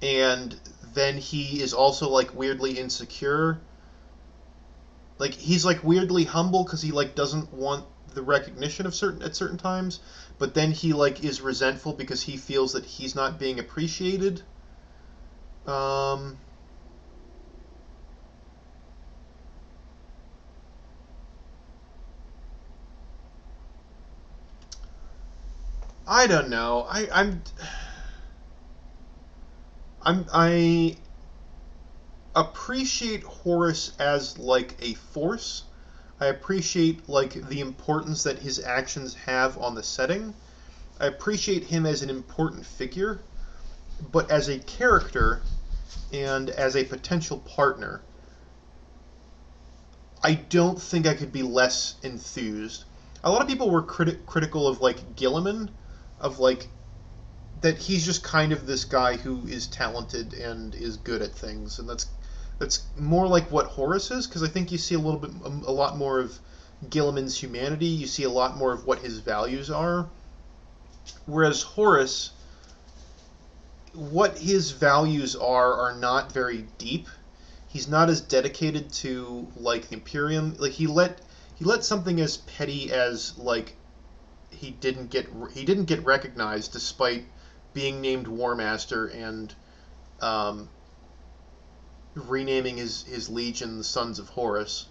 and then he is also like weirdly insecure, like he's like weirdly humble because he like doesn't want the recognition of at certain times, but then he like is resentful because he feels that he's not being appreciated. I don't know. I appreciate Horus as like a force. I appreciate like the importance that his actions have on the setting. I appreciate him as an important figure, but as a character and as a potential partner, I don't think I could be less enthused. A lot of people were critical of like Gilliman, of like that he's just kind of this guy who is talented and is good at things, and that's more like what Horus is, because I think you see a lot more of Gilliman's humanity. You see a lot more of what his values are, whereas Horus, what his values are not very deep. He's not as dedicated to like the Imperium. Like he let something as petty as like he didn't get recognized despite being named War Master and renaming his legion the Sons of Horus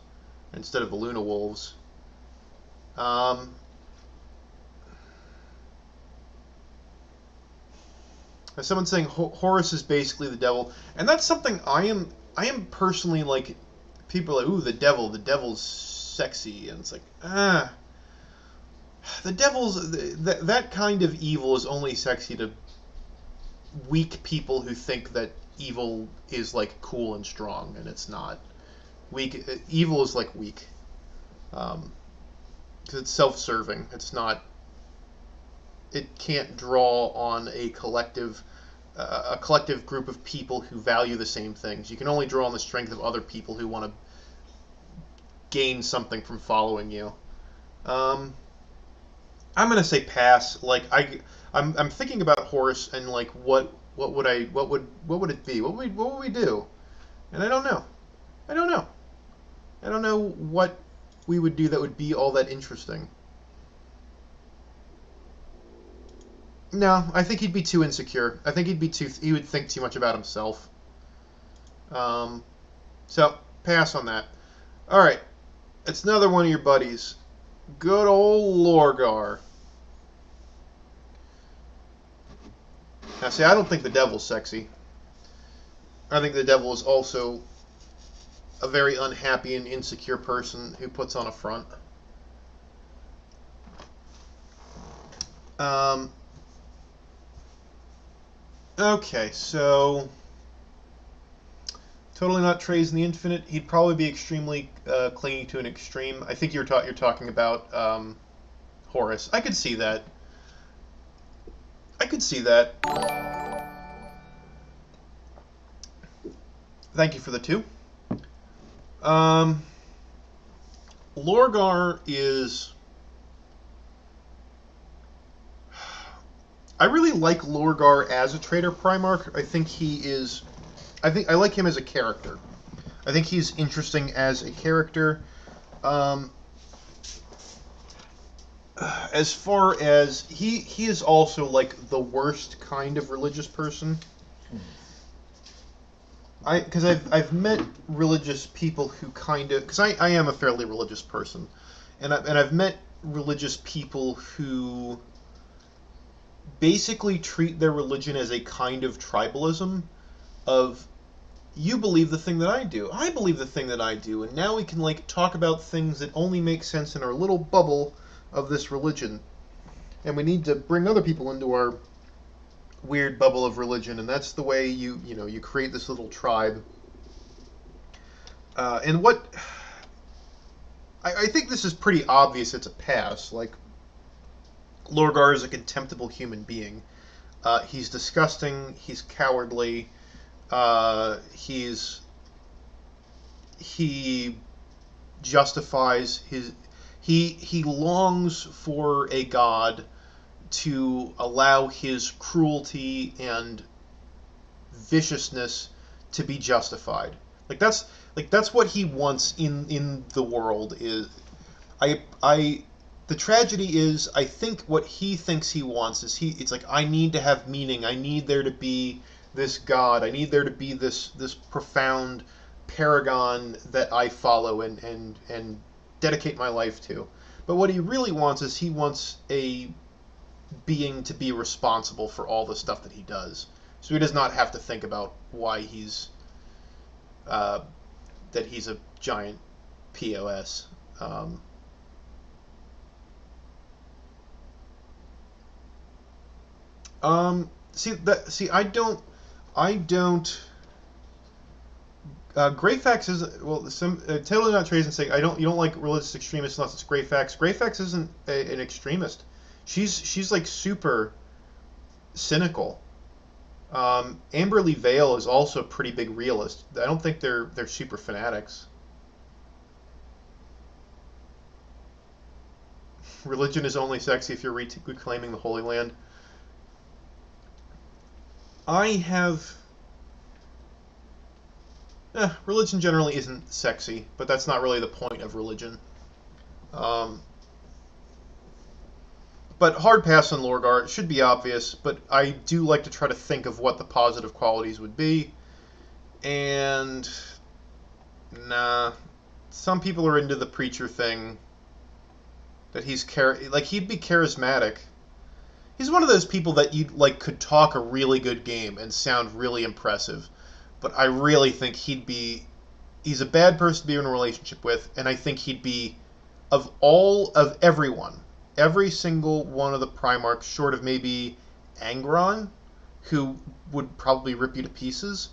instead of the Luna Wolves. As someone saying Horus is basically the devil, and that's something I am personally like. People are like, ooh, the devil's sexy, and it's like, the devil's that kind of evil is only sexy to weak people who think that evil is like cool and strong, and it's not. Evil is like weak, because it's self-serving. It's not. It can't draw on a collective group of people who value the same things. You can only draw on the strength of other people who want to gain something from following you. I'm gonna say pass. Like I'm thinking about Horus and like what would it be? What would we do? And I don't know. I don't know. I don't know what we would do that would be all that interesting. No, I think he'd be too insecure. I think he would think too much about himself. So pass on that. All right, it's another one of your buddies. Good old Loregar. Now, see, I don't think the devil's sexy. I think the devil is also a very unhappy and insecure person who puts on a front. Okay, so totally not Trey's in the Infinite. He'd probably be extremely clinging to an extreme. I think you're talking about Horus. I could see that. I could see that. Thank you for the 2. Loregar is... I really like Loregar as a Traitor Primarch. I think he is... I like him as a character. I think he's interesting as a character. As far as... He is also, like, the worst kind of religious person. Because I've met religious people who kind of... Because I am a fairly religious person. And I've met religious people who basically treat their religion as a kind of tribalism of, you believe the thing that I do, I believe the thing that I do, and now we can like talk about things that only make sense in our little bubble of this religion, and we need to bring other people into our weird bubble of religion, and that's the way you create this little tribe. And what I think this is pretty obvious. It's a pass. Like, Loregar is a contemptible human being. He's disgusting. He's cowardly. He justifies his. He longs for a god to allow his cruelty and viciousness to be justified. That's what he wants in the world. Is the tragedy is, I think what he thinks he wants is it's like, I need to have meaning. I need there to be this God. I need there to be this profound paragon that I follow and dedicate my life to. But what he really wants is he wants a being to be responsible for all the stuff that he does. So he does not have to think about why he's that he's a giant POS. I don't. Greyfax isn't, well. Totally not Trey's and saying you don't like religious extremists unless it's Greyfax. Greyfax isn't an extremist. She's like super cynical. Amberly Vale is also a pretty big realist. I don't think they're super fanatics. Religion is only sexy if you're reclaiming the Holy Land. Religion generally isn't sexy, but that's not really the point of religion. But hard pass on Loregar. It should be obvious, but I do like to try to think of what the positive qualities would be. And nah, some people are into the preacher thing. That he'd be charismatic. he's one of those people that you like could talk a really good game and sound really impressive, but I really think he's a bad person to be in a relationship with, and I think he'd be of everyone, every single one of the Primarchs, short of maybe Angron, who would probably rip you to pieces.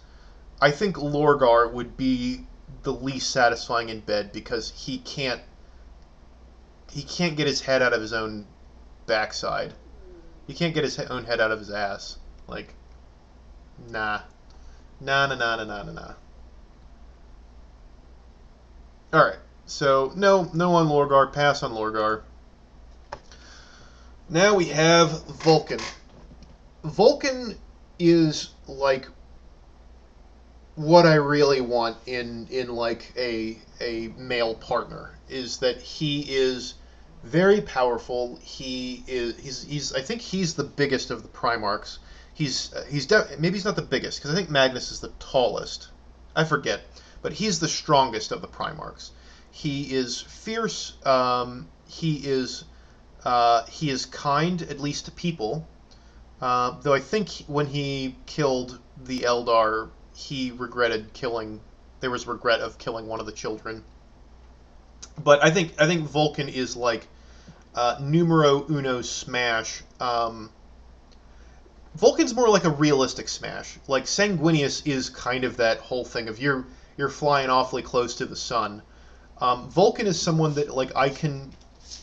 I think Loregar would be the least satisfying in bed because he can't get his head out of his own backside. He can't get his own head out of his ass. Like, nah. Nah, nah, nah, nah, nah, nah, nah. Alright, so no on Loregar, pass on Loregar. Now we have Vulcan. Vulcan is like what I really want in like a male partner, is that he is very powerful. He's I think he's the biggest of the Primarchs. Maybe he's not the biggest because I think Magnus is the tallest. I forget, but he's the strongest of the Primarchs. He is fierce. He is kind, at least to people. Though I think when he killed the Eldar, he regretted killing. There was regret of killing one of the children. But I think Vulcan is like numero uno smash. Vulcan's more like a realistic smash. Like Sanguinius is kind of that whole thing of you're flying awfully close to the sun. Vulcan is someone that like I can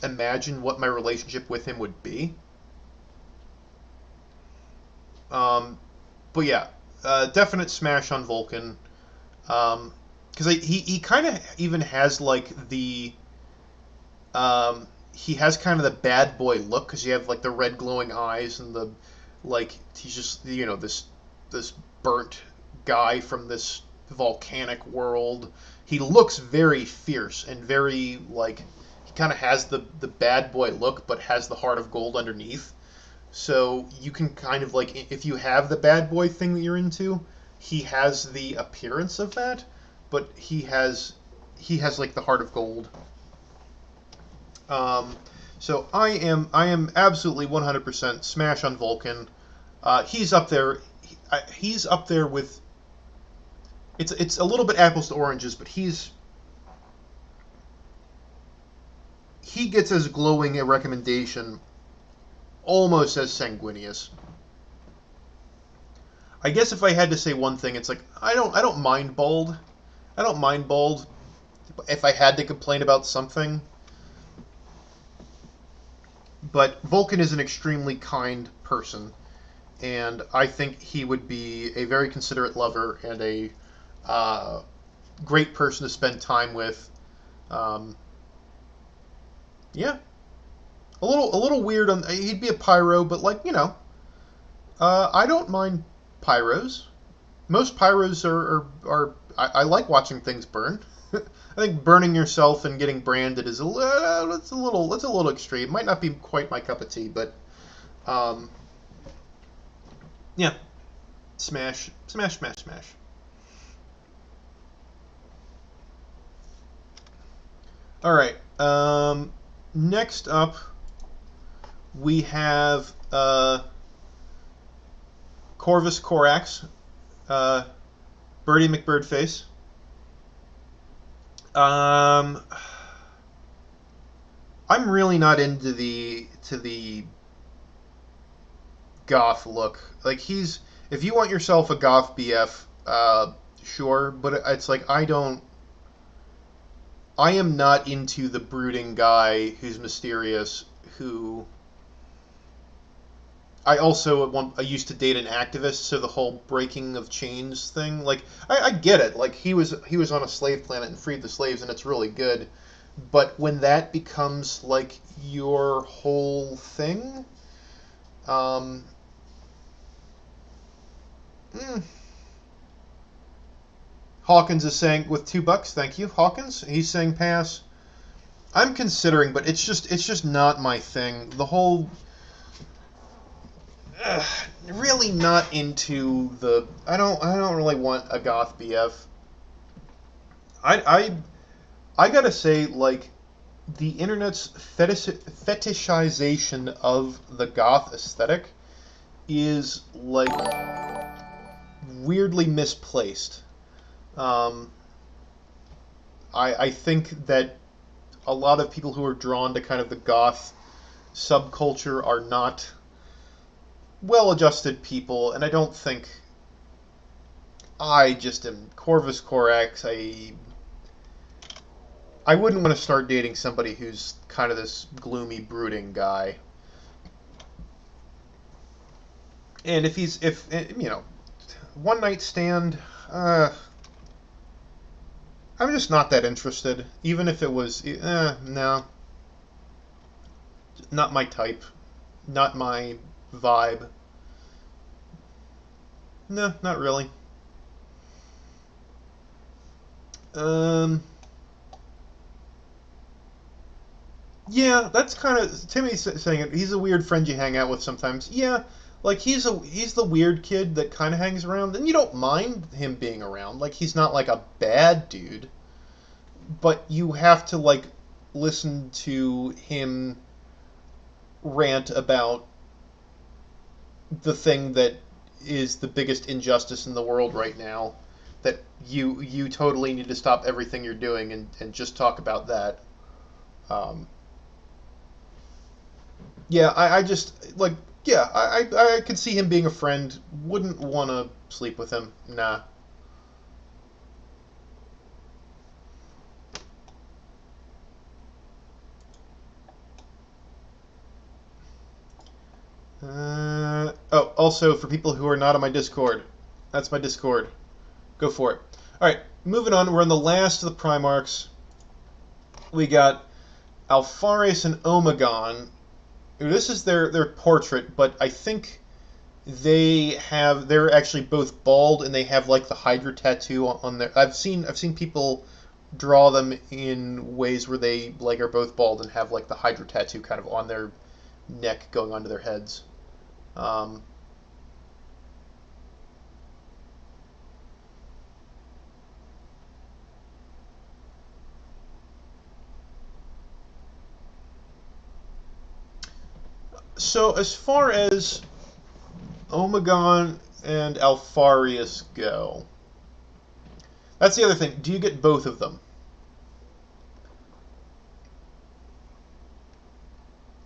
imagine what my relationship with him would be. But yeah, definite smash on Vulcan. Because he kind of even has like the he has kind of the bad boy look because you have like the red glowing eyes and the like he's just this burnt guy from this volcanic world. He looks very fierce and very like he kind of has the bad boy look but has the heart of gold underneath. So you can kind of like if you have the bad boy thing that you're into, he has the appearance of that, but he has like the heart of gold. So I am absolutely 100% smash on Vulcan. He's up there. He's up there with. It's a little bit apples to oranges, but he gets as glowing a recommendation almost as Sanguinius. I guess if I had to say one thing, it's like I don't mind Bald. I don't mind Bald. If I had to complain about something. But Vulcan is an extremely kind person, and I think he would be a very considerate lover and a great person to spend time with. Yeah, a little weird on. He'd be a pyro, but like I don't mind pyros. Most pyros are I like watching things burn. I think burning yourself and getting branded is that's a little extreme. Might not be quite my cup of tea, but yeah, smash. All right. Next up, we have Corvus Corax, Birdie McBirdface. I'm really not into the goth look. Like if you want yourself a goth BF, sure, but it's like I am not into the brooding guy who's mysterious. Who I used to date an activist, so the whole breaking of chains thing, like I get it. Like he was on a slave planet and freed the slaves, and it's really good. But when that becomes like your whole thing, Hawkins is saying with $2, thank you, Hawkins. He's saying pass. I'm considering, but it's just not my thing. The whole really not into the. I don't really want a goth BF. I gotta say, like, the internet's fetishization of the goth aesthetic is like weirdly misplaced. I think that a lot of people who are drawn to kind of the goth subculture are not well-adjusted people, and I don't think I just am Corvus Corax. I wouldn't want to start dating somebody who's kind of this gloomy, brooding guy. And if one night stand, I'm just not that interested. Even if it was, no, not my type, not my vibe. No, not really. Yeah, that's kind of Timmy's saying it. He's a weird friend you hang out with sometimes. Yeah, like he's the weird kid that kind of hangs around, and you don't mind him being around. Like he's not like a bad dude, but you have to like listen to him rant about the thing that is the biggest injustice in the world right now, that you totally need to stop everything you're doing and just talk about that. Yeah, I just like, yeah, I could see him being a friend. Wouldn't want to sleep with him. Nah. Oh, also for people who are not on my Discord, that's my Discord. Go for it. All right, moving on. We're on the last of the Primarchs. We got Alfaris and Omegon. This is their portrait, but I think they're actually both bald, and they have like the Hydra tattoo on their. I've seen people draw them in ways where they like are both bald and have like the Hydra tattoo kind of on their neck going onto their heads. So as far as Omegon and Alfarius go, that's the other thing. Do you get both of them?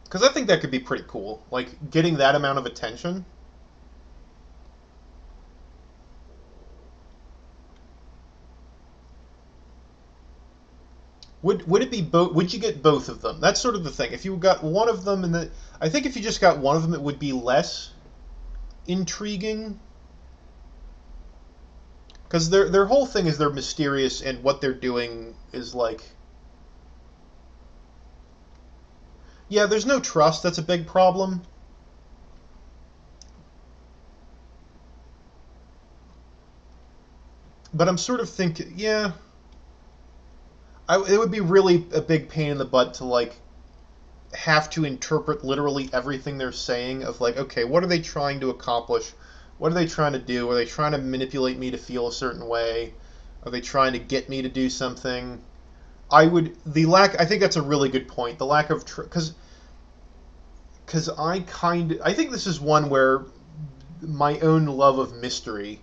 Because I think that could be pretty cool. Like, getting that amount of attention. Would it be both? Would you get both of them? That's sort of the thing. If you got one of them, I think if you just got one of them, it would be less intriguing. Because their whole thing is they're mysterious, and what they're doing is like, yeah, there's no trust. That's a big problem. But I'm sort of thinking, yeah, it would be really a big pain in the butt to like have to interpret literally everything they're saying. Of like, okay, what are they trying to accomplish? What are they trying to do? Are they trying to manipulate me to feel a certain way? Are they trying to get me to do something? I think that's a really good point. The lack of because I think this is one where my own love of mystery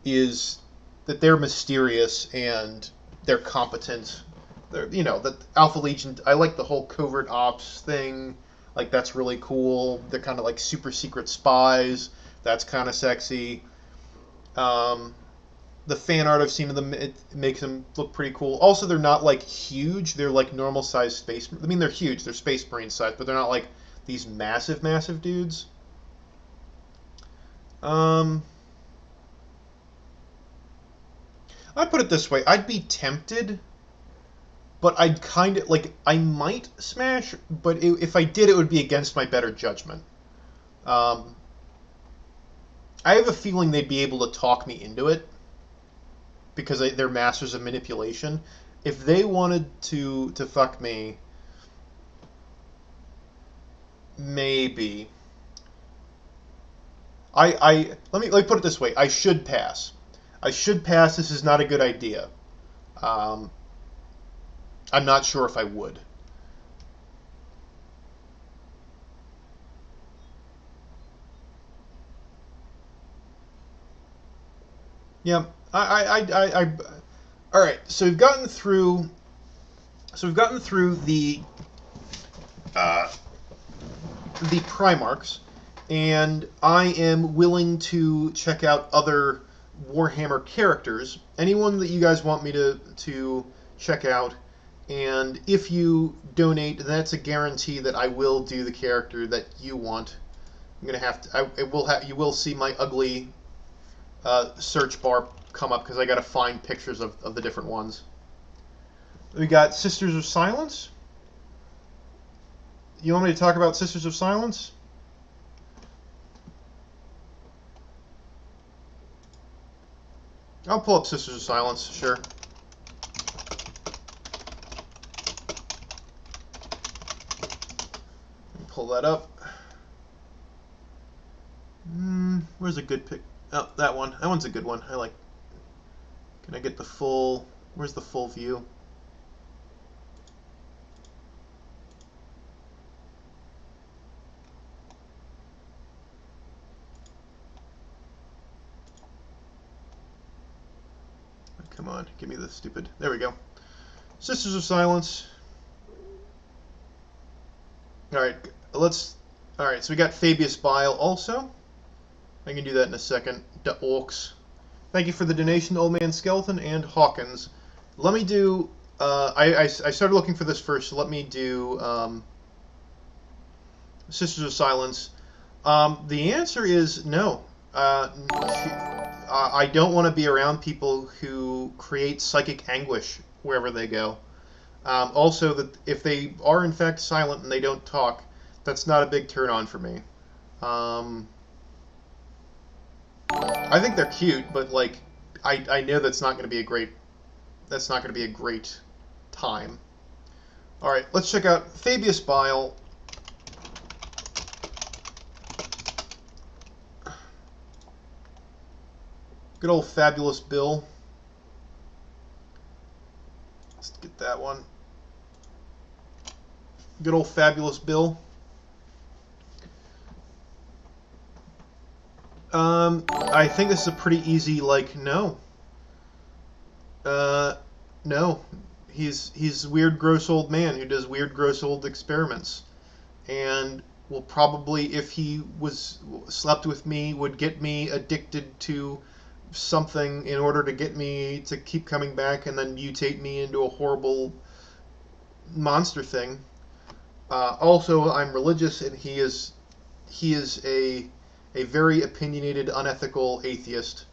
is that they're mysterious and they're competent. That Alpha Legion. I like the whole covert ops thing. Like, that's really cool. They're kind of like super secret spies. That's kind of sexy. The fan art I've seen of them, it makes them look pretty cool. Also, they're not like huge. They're like normal sized space. I mean, they're huge. They're Space Marine size, but they're not like these massive, massive dudes. I put it this way: I'd be tempted, but I'd kind of like, I might smash, but if I did, it would be against my better judgment. I have a feeling they'd be able to talk me into it because they're masters of manipulation. If they wanted to fuck me, maybe. Let me put it this way: I should pass. I should pass. This is not a good idea. I'm not sure if I would. Yeah. All right. So we've gotten through. So we've gotten through the Primarchs, and I am willing to check out other Warhammer characters. Anyone that you guys want me to check out, and if you donate, that's a guarantee that I will do the character that you want. I'm gonna have to. You will see my ugly search bar come up because I gotta find pictures of the different ones. We got Sisters of Silence. You want me to talk about Sisters of Silence? I'll pull up Sisters of Silence, sure. Pull that up. Where's a good pic? Oh, that one. That one's a good one. I like. Can I get the full? Where's the full view? Come on, give me the stupid. There we go. Sisters of Silence. All right, let's. All right, so we got Fabius Bile also. I can do that in a second. The Orcs. Thank you for the donation, Old Man Skeleton and Hawkins. Let me do. I started looking for this first, so let me do Sisters of Silence. The answer is no. I don't want to be around people who create psychic anguish wherever they go. Also, that if they are in fact silent and they don't talk, that's not a big turn on for me. I think they're cute, but like, I know that's not going to be a great. That's not going to be a great time. All right, let's check out Fabius Bile. Good old Fabulous Bill. Let's get that one. Good old Fabulous Bill. I think this is a pretty easy, like, no. No. He's a weird, gross old man who does weird, gross old experiments. And will probably, if he slept with me, would get me addicted to something in order to get me to keep coming back and then mutate me into a horrible monster thing. Also, I'm religious, and he is a very opinionated, unethical atheist.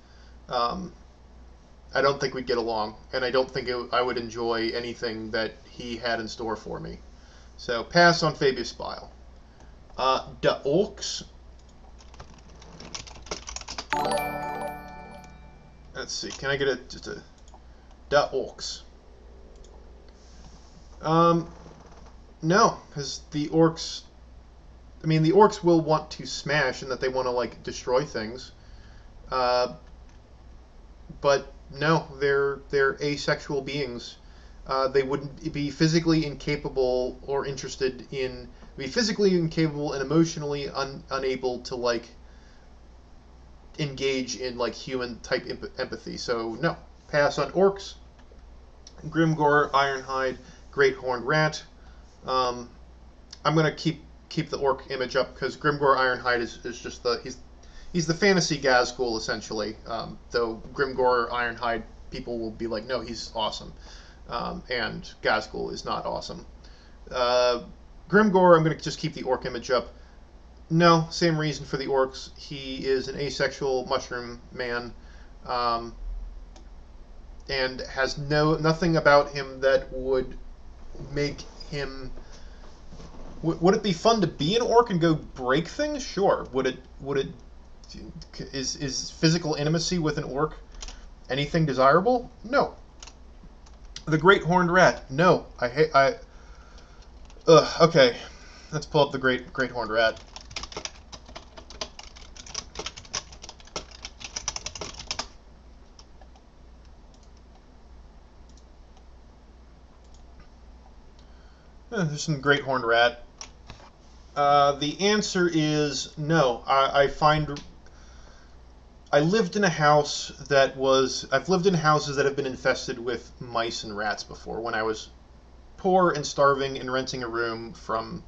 I don't think we'd get along, and I don't think I would enjoy anything that he had in store for me. So, pass on Fabius Bile. The Orcs. Let's see, can I get just a... The Orcs. No, because the Orcs... I mean, the Orcs will want to smash and that they want to, like, destroy things. But no, they're asexual beings. They wouldn't be physically incapable or interested in... Be physically incapable and emotionally unable to, like, engage in, like, human-type empathy. So, no. Pass on Orcs. Grimgore, Ironhide, Great Horned Rat. I'm going to keep the Orc image up because Grimgore Ironhide is just he's the fantasy Gazgul, essentially. Though Grimgore Ironhide, people will be like, no, he's awesome. And Gazgul is not awesome. Grimgore, I'm going to just keep the Orc image up. No, same reason for the Orcs. He is an asexual mushroom man, and has nothing about him that would make him... Would it be fun to be an orc and go break things? Sure. Would it? Is physical intimacy with an orc anything desirable? No. The Great Horned Rat. No. Okay. Let's pull up the Great Horned Rat. There's some Great Horned Rat. The answer is no. I find I lived in a house that was... I've lived in houses that have been infested with mice and rats before. When I was poor and starving and renting a room from...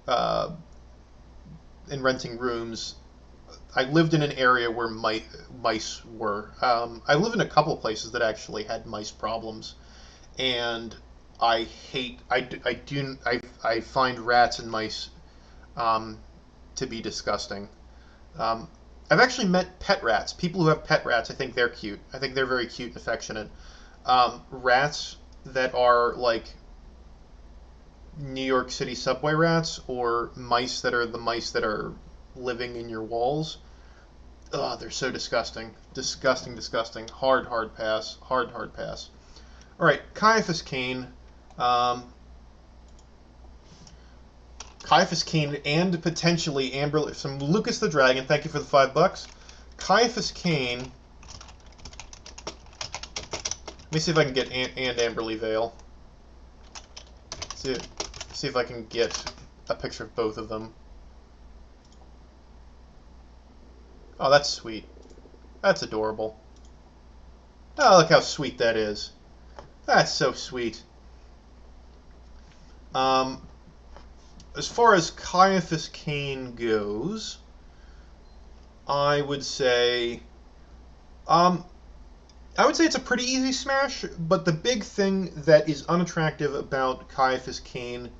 and renting rooms, I lived in an area where mice were. I live in a couple of places that actually had mice problems, and I hate. I find rats and mice to be disgusting. I've actually met pet rats. People who have pet rats, I think they're cute. I think they're very cute and affectionate. Rats that are like New York City subway rats, or mice that are the mice that are living in your walls. Ugh, they're so disgusting. Disgusting, disgusting. Hard, hard pass. Hard, hard pass. Alright, Caiaphas Cain. Caiaphas Cain and potentially Amber... Some Lucas the Dragon, thank you for the $5. Caiaphas Cain. Let me see if I can get and Amberly Vale. See if I can get a picture of both of them. Oh, that's sweet. That's adorable. Oh, look how sweet that is. That's so sweet. As far as Caiaphas Cain goes, I would say it's a pretty easy smash, but the big thing that is unattractive about Caiaphas Cain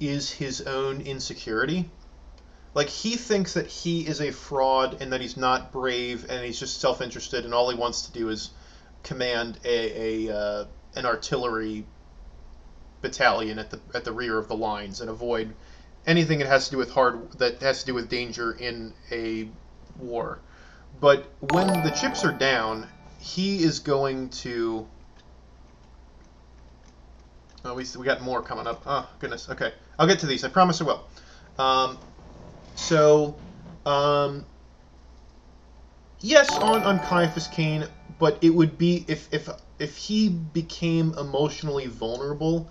is his own insecurity. Like, he thinks that he is a fraud and that he's not brave and he's just self-interested and all he wants to do is command an artillery battalion at the rear of the lines and avoid anything that has to do with danger in a war. But when the chips are down, he is going to... Oh, we got more coming up. Oh, goodness. Okay. I'll get to these. I promise I will. Yes, on Caiaphas Cain, but it would be if he became emotionally vulnerable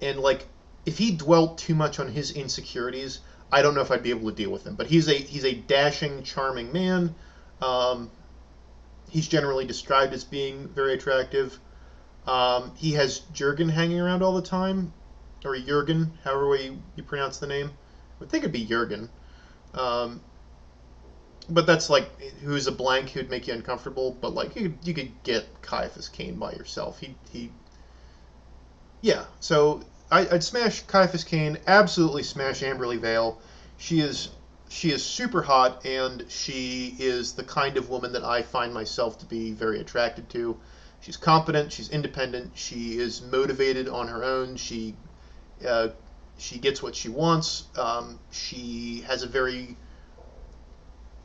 and, like, if he dwelt too much on his insecurities, I don't know if I'd be able to deal with him. But he's a dashing, charming man. He's generally described as being very attractive. He has Jurgen hanging around all the time, or Jurgen, however way you pronounce the name. I would think it'd be Jurgen. But that's like, who's a blank who'd make you uncomfortable. But like, you could get Caiaphas Cain by yourself. Yeah. So I'd smash Caiaphas Cain. Absolutely smash Amberly Vale. She is super hot, and she is the kind of woman that I find myself to be very attracted to. She's competent. She's independent. She is motivated on her own. She gets what she wants. She has a very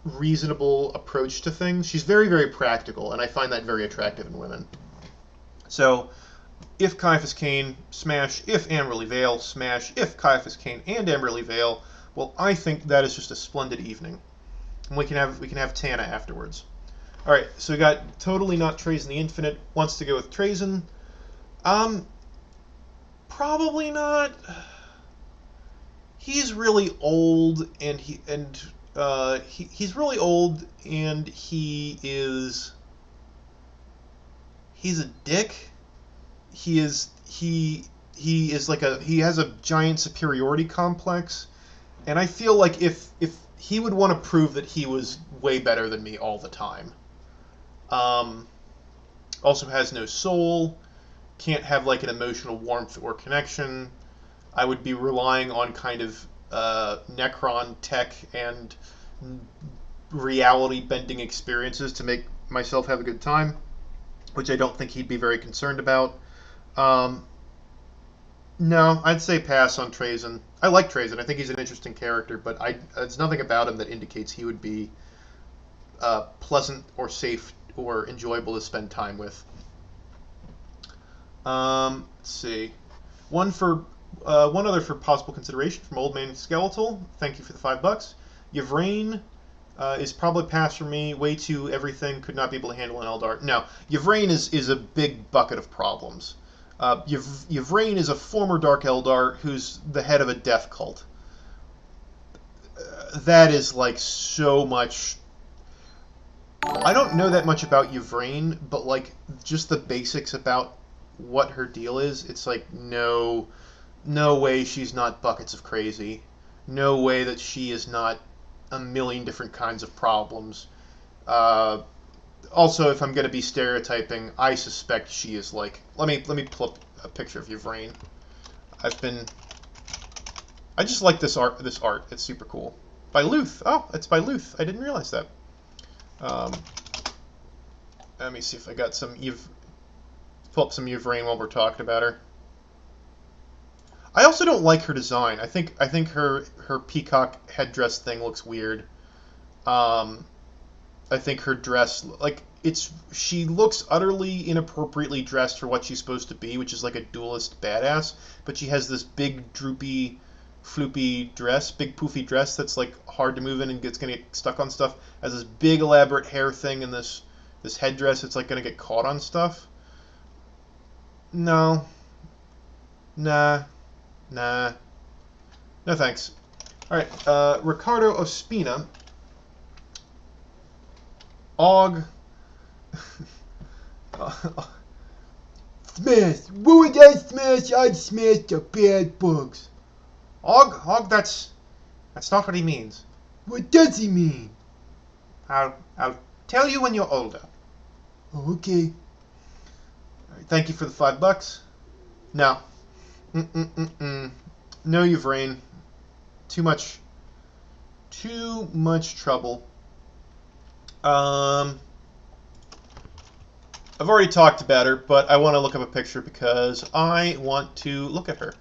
reasonable approach to things. She's very, very practical, and I find that very attractive in women. So, if Caiaphas Cain, smash. If Amberly Vale, smash. If Caiaphas Cain and Amberly Vale, well, I think that is just a splendid evening. And we can have Tana afterwards. All right, so we got Totally Not Trazen the Infinite wants to go with Trazen. Probably not. He's really old, and he's really old, and he's a dick. He has a giant superiority complex, and I feel like if he would want to prove that he was way better than me all the time. Also has no soul, can't have like an emotional warmth or connection. I would be relying on kind of Necron tech and reality-bending experiences to make myself have a good time, which I don't think he'd be very concerned about. No, I'd say pass on Trazen. I like Trazen. I think he's an interesting character, but there's nothing about him that indicates he would be pleasant or safe or enjoyable to spend time with. Let's see. One other for possible consideration from Old Man Skeletal. Thank you for the $5. Yvrain is probably pass for me. Way too everything. Could not be able to handle an Eldar. No, Yvrain is a big bucket of problems. Yvrain is a former Dark Eldar who's the head of a death cult. That is like so much I don't know that much about Yvraine, but like just the basics about what her deal is. It's like no way she's not buckets of crazy. No way that she is not a million different kinds of problems. Uh, Also, if I'm going to be stereotyping, I suspect she is like. Let me pull up a picture of Yvraine. I just like this art. This art, it's super cool. By Luth. Oh, it's by Luth. I didn't realize that. Um, Let me see if I got some pull up some Yvraine while we're talking about her. I also don't like her design. I think her peacock headdress thing looks weird. I think her dress, like, she looks utterly inappropriately dressed for what she's supposed to be, which is like a duelist badass, but she has this big, droopy, floopy dress, big poofy dress that's like hard to move in and it's gonna get stuck on stuff. Has this big elaborate hair thing and this headdress that's like gonna get caught on stuff. No. Nah. No thanks. Alright, Ricardo Ospina. Og. Smash! What would I smash? I'd smash the bad bugs. Og, that's not what he means. What does he mean? I'll tell you when you're older. Oh, okay. All right, thank you for the $5. No. No, Yvraine. Too much trouble. I've already talked about her, but I want to look up a picture because I want to look at her.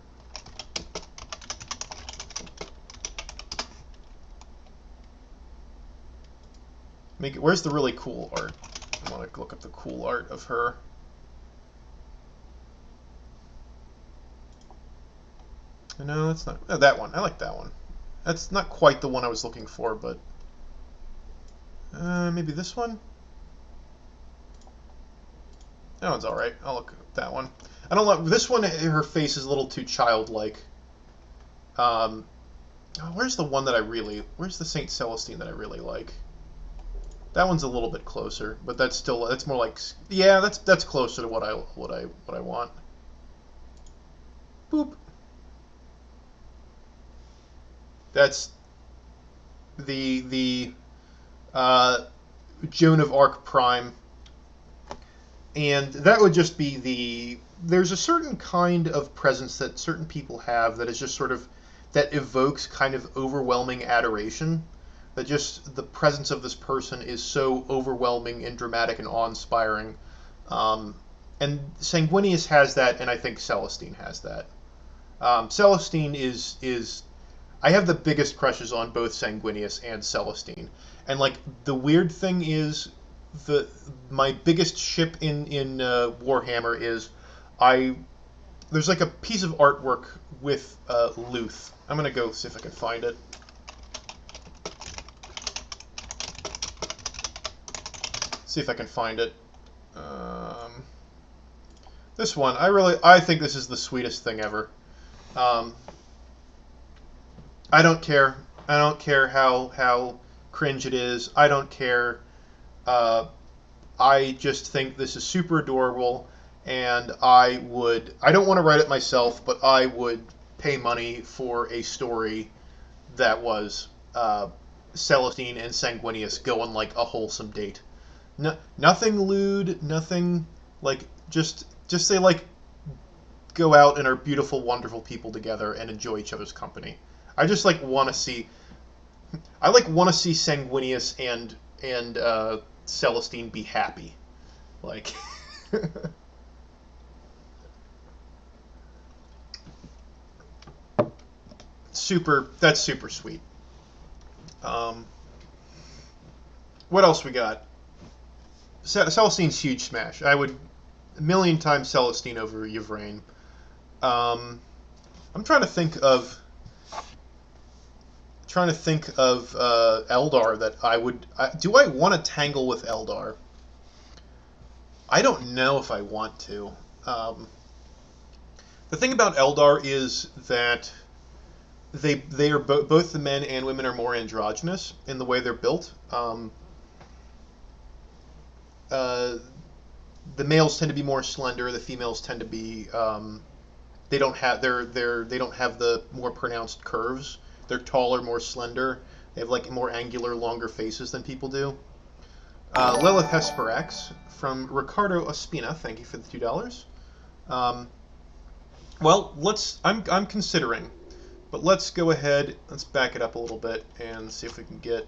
Where's the really cool art? I want to look up the cool art of her. No, that's not... Oh, that one. I like that one. That's not quite the one I was looking for, but... maybe this one? That one's alright. I'll look at that one. I don't like... This one, her face is a little too childlike. Oh, where's the one that I really... Where's the Saint Celestine that I really like? That one's a little bit closer, but that's still... That's more like... Yeah, that's closer to what I want. Boop. That's the Joan of Arc Prime, and that would just be the... There's a certain kind of presence that certain people have that is just sort of... that evokes kind of overwhelming adoration. That just the presence of this person is so overwhelming and dramatic and awe-inspiring. And Sanguinius has that, and I think Celestine has that. Celestine is I have the biggest crushes on both Sanguinius and Celestine. And, like, the weird thing is, my biggest ship in Warhammer is, there's, like, a piece of artwork with Luth. I'm gonna go see if I can find it. See if I can find it. This one, I think this is the sweetest thing ever. I don't care. I don't care how cringe it is. I don't care. I just think this is super adorable, and I don't want to write it myself, but I would pay money for a story that was Celestine and Sanguinius go on like a wholesome date. No, nothing lewd, nothing like just they like go out and are beautiful, wonderful people together and enjoy each other's company. I just like want to see. I like want to see Sanguinius and Celestine be happy, like. That's super sweet. What else we got? Celestine's huge smash. I would a million times Celestine over Yvraine. I'm trying to think of Eldar that I would... do I want to tangle with Eldar? I don't know if I want to. The thing about Eldar is that they are both the men and women are more androgynous in the way they're built. the males tend to be more slender. The females tend to be they don't have they don't have the more pronounced curves. They're taller, more slender. They have like more angular, longer faces than people do. Lilith Hesperax from Ricardo Ospina. Thank you for the $2. Well, I'm considering, but let's go ahead. Let's back it up a little bit and see if we can get.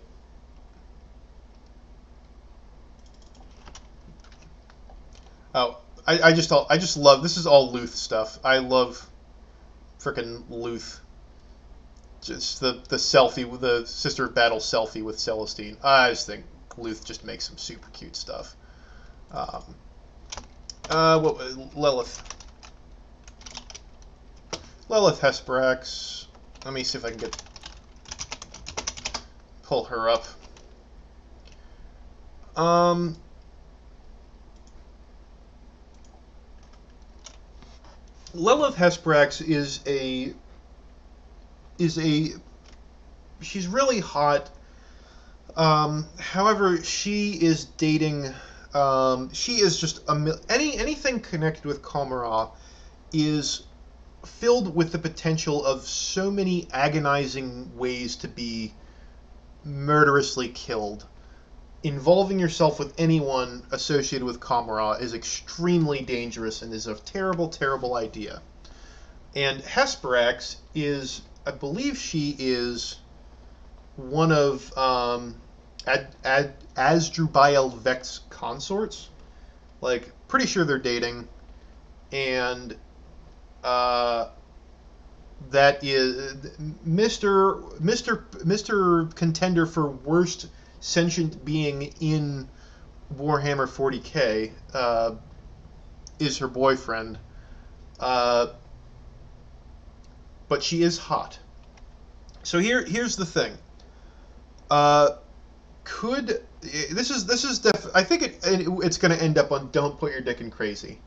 Oh, I just love, this is all Luth stuff. I love frickin' Luth. Just the selfie with the Sister of Battle selfie with Celestine. I just think Luth just makes some super cute stuff. Lilith Hesperax. Let me see if I can pull her up. Lilith Hesperax she's really hot. However, she is dating. She is just anything connected with Kamara is filled with the potential of so many agonizing ways to be murderously killed. Involving yourself with anyone associated with Kamara is extremely dangerous and is a terrible, terrible idea. And Hesperax is, I believe she is one of Asdrubal Vect's consorts. Like, pretty sure they're dating. And that is Mr. Contender for worst sentient being in Warhammer 40k is her boyfriend. But she is hot. So here's the thing. I think it's going to end up on don't put your dick in crazy.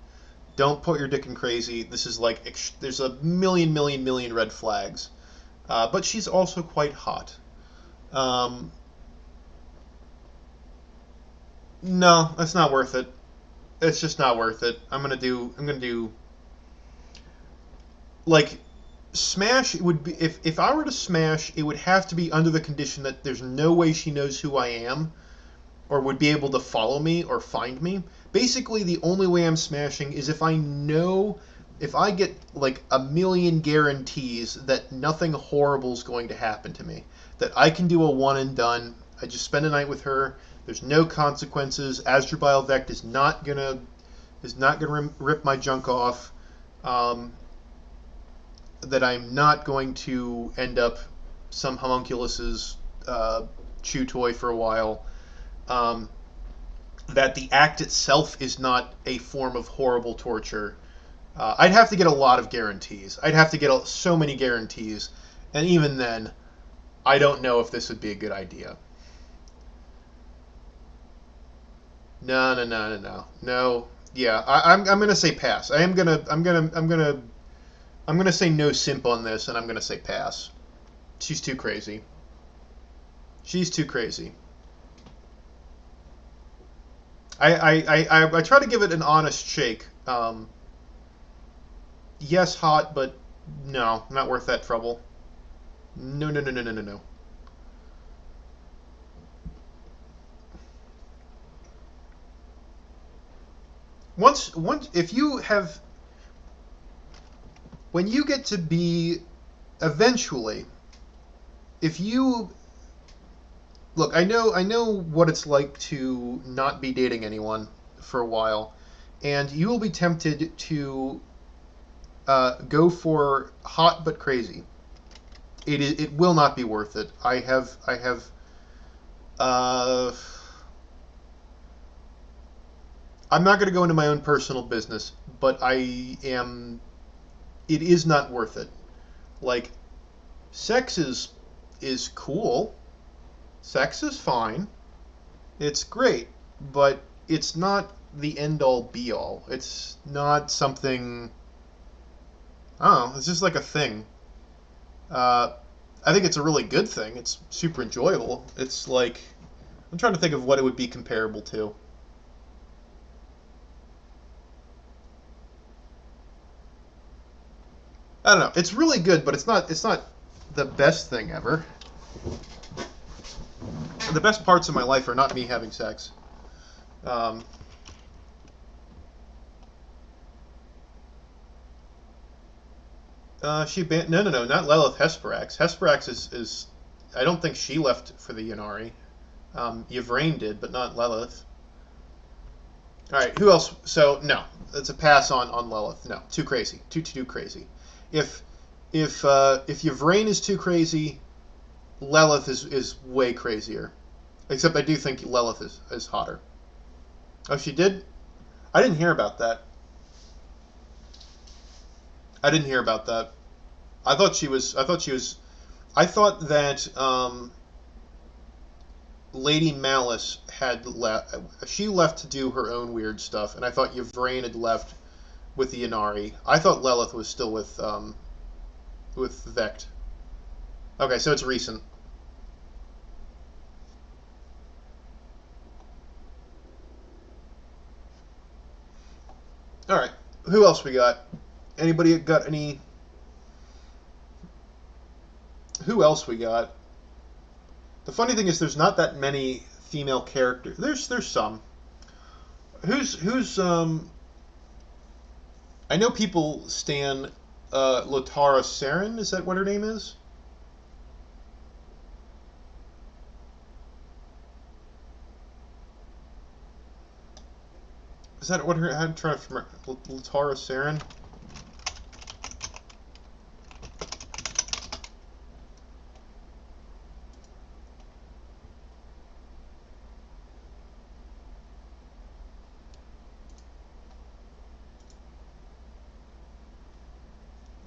Don't put your dick in crazy. This is like there's a million red flags. But she's also quite hot. No, it's not worth it. It's just not worth it. I'm gonna do like smash. It would be if I were to smash, it would have to be under the condition that there's no way she knows who I am, or would be able to follow me or find me. Basically, the only way I'm smashing is if I get like a million guarantees that nothing horrible is going to happen to me, that I can do a one and done. I just spend a night with her. There's no consequences. Asdrubal Vect is not gonna rip my junk off. That I'm not going to end up some homunculus's chew toy for a while. That the act itself is not a form of horrible torture. I'd have to get a lot of guarantees. I'd have to get so many guarantees, and even then, I don't know if this would be a good idea. No. Yeah, I'm gonna say pass. I'm gonna say no simp on this, and I'm gonna say pass. She's too crazy. She's too crazy. I try to give it an honest shake. Yes, hot, but no, not worth that trouble. No. Once if you have, when you get to be, eventually, if you look, I know what it's like to not be dating anyone for a while, and you will be tempted to go for hot but crazy. It will not be worth it. I have I'm not going to go into my own personal business, but it is not worth it. Like, sex is cool. Sex is fine. It's great, but it's not the end-all be-all. It's not something, I don't know, it's just like a thing. I think it's a really good thing. It's super enjoyable. It's like, I'm trying to think of what it would be comparable to. I don't know. It's really good, but it's not the best thing ever. The best parts of my life are not me having sex. No, not Lilith. Hesperax. Hesperax is I don't think she left for the Yanari. Yvraine did, but not Lilith. All right, who else? So no, it's a pass on Lilith. No, too crazy, too crazy. If Yvraine is too crazy, Lilith is way crazier. Except I do think Lilith is hotter. Oh, she did? I didn't hear about that. I didn't hear about that. I thought that Lady Malice had left. She left to do her own weird stuff, and I thought Yvraine had left with the Yanari. I thought Lilith was still with Vect. Okay, so it's recent. All right, who else we got? Anybody got any? Who else we got? The funny thing is, there's not that many female characters. There's some. Who's I know people stan Lotara Saren. Is that what her name is? Is that what her? I'm trying to remember. Lotara Saren.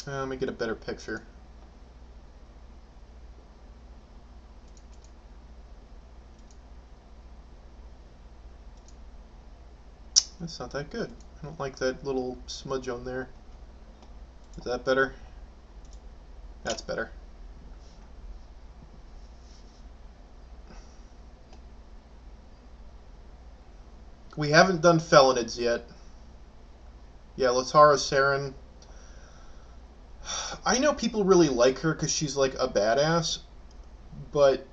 Let me get a better picture. That's not that good. I don't like that little smudge on there. Is that better? That's better. We haven't done Felinids yet. Yeah, Lotara Saren. I know people really like her because she's like a badass, but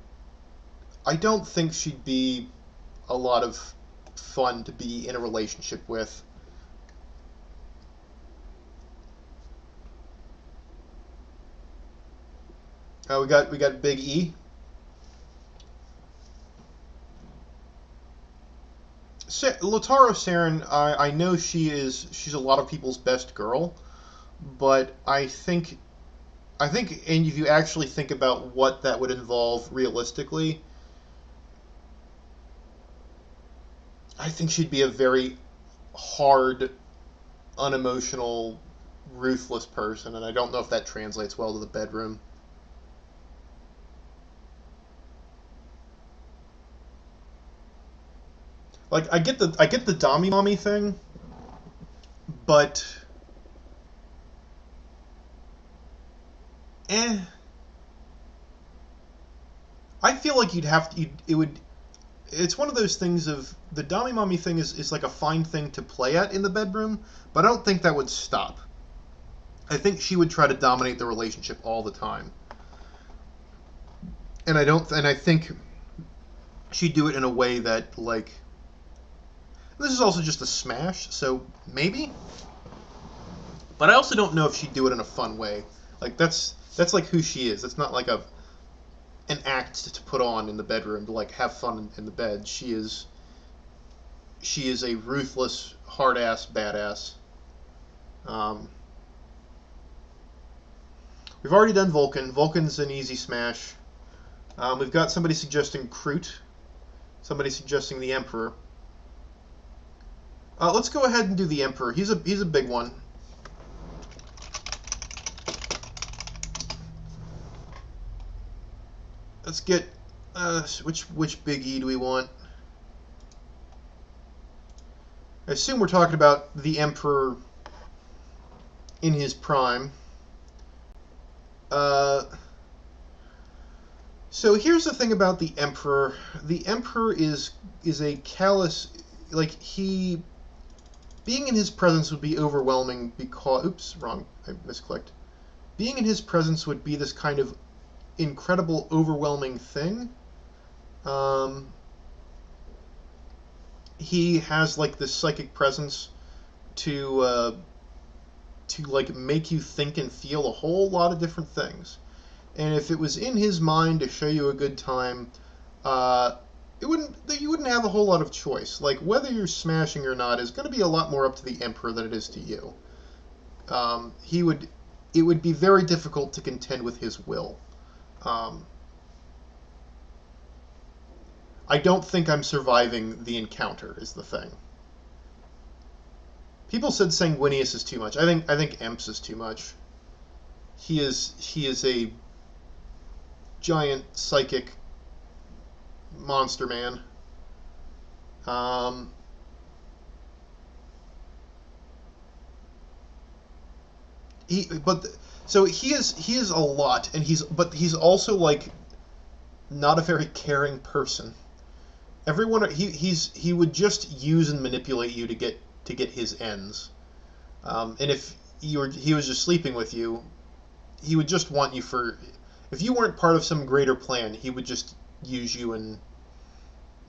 I don't think she'd be a lot of fun to be in a relationship with. We got Big E. Lotara Saren, I know she's a lot of people's best girl, but I think, and if you actually think about what that would involve realistically, I think she'd be a very hard, unemotional, ruthless person, and I don't know if that translates well to the bedroom. Like, I get the Dami Mommy thing, but I feel like it's one of those things of the Dami Mommy thing is like a fine thing to play at in the bedroom, but I don't think that would stop. I think she would try to dominate the relationship all the time. And I think she'd do it in a way that, like, this is also just a smash, so maybe. But I also don't know if she'd do it in a fun way. Like, that's like who she is. It's not like an act to put on in the bedroom to like have fun in the bed. She is a ruthless, hard ass badass. We've already done Vulcan. Vulcan's an easy smash. We've got somebody suggesting Kroot. Somebody suggesting the Emperor. Let's go ahead and do the Emperor. He's a big one. Let's get which Big E do we want? I assume we're talking about the Emperor in his prime. So here's the thing about the Emperor. The Emperor is a callous, like, being in his presence would be overwhelming because, oops, wrong, I misclicked. being in his presence would be this kind of incredible, overwhelming thing. He has like this psychic presence to like make you think and feel a whole lot of different things. And if it was in his mind to show you a good time, you wouldn't have a whole lot of choice. Like whether you're smashing or not is going to be a lot more up to the Emperor than it is to you. It would be very difficult to contend with his will. I don't think I'm surviving the encounter is the thing. People said Sanguinius is too much. I think Emps is too much. He is a giant psychic monster man. So he is a lot, and he's also like not a very caring person. Everyone he would just use and manipulate you to get his ends. And if he was just sleeping with you, he would just want you for. If you weren't part of some greater plan, he would just use you and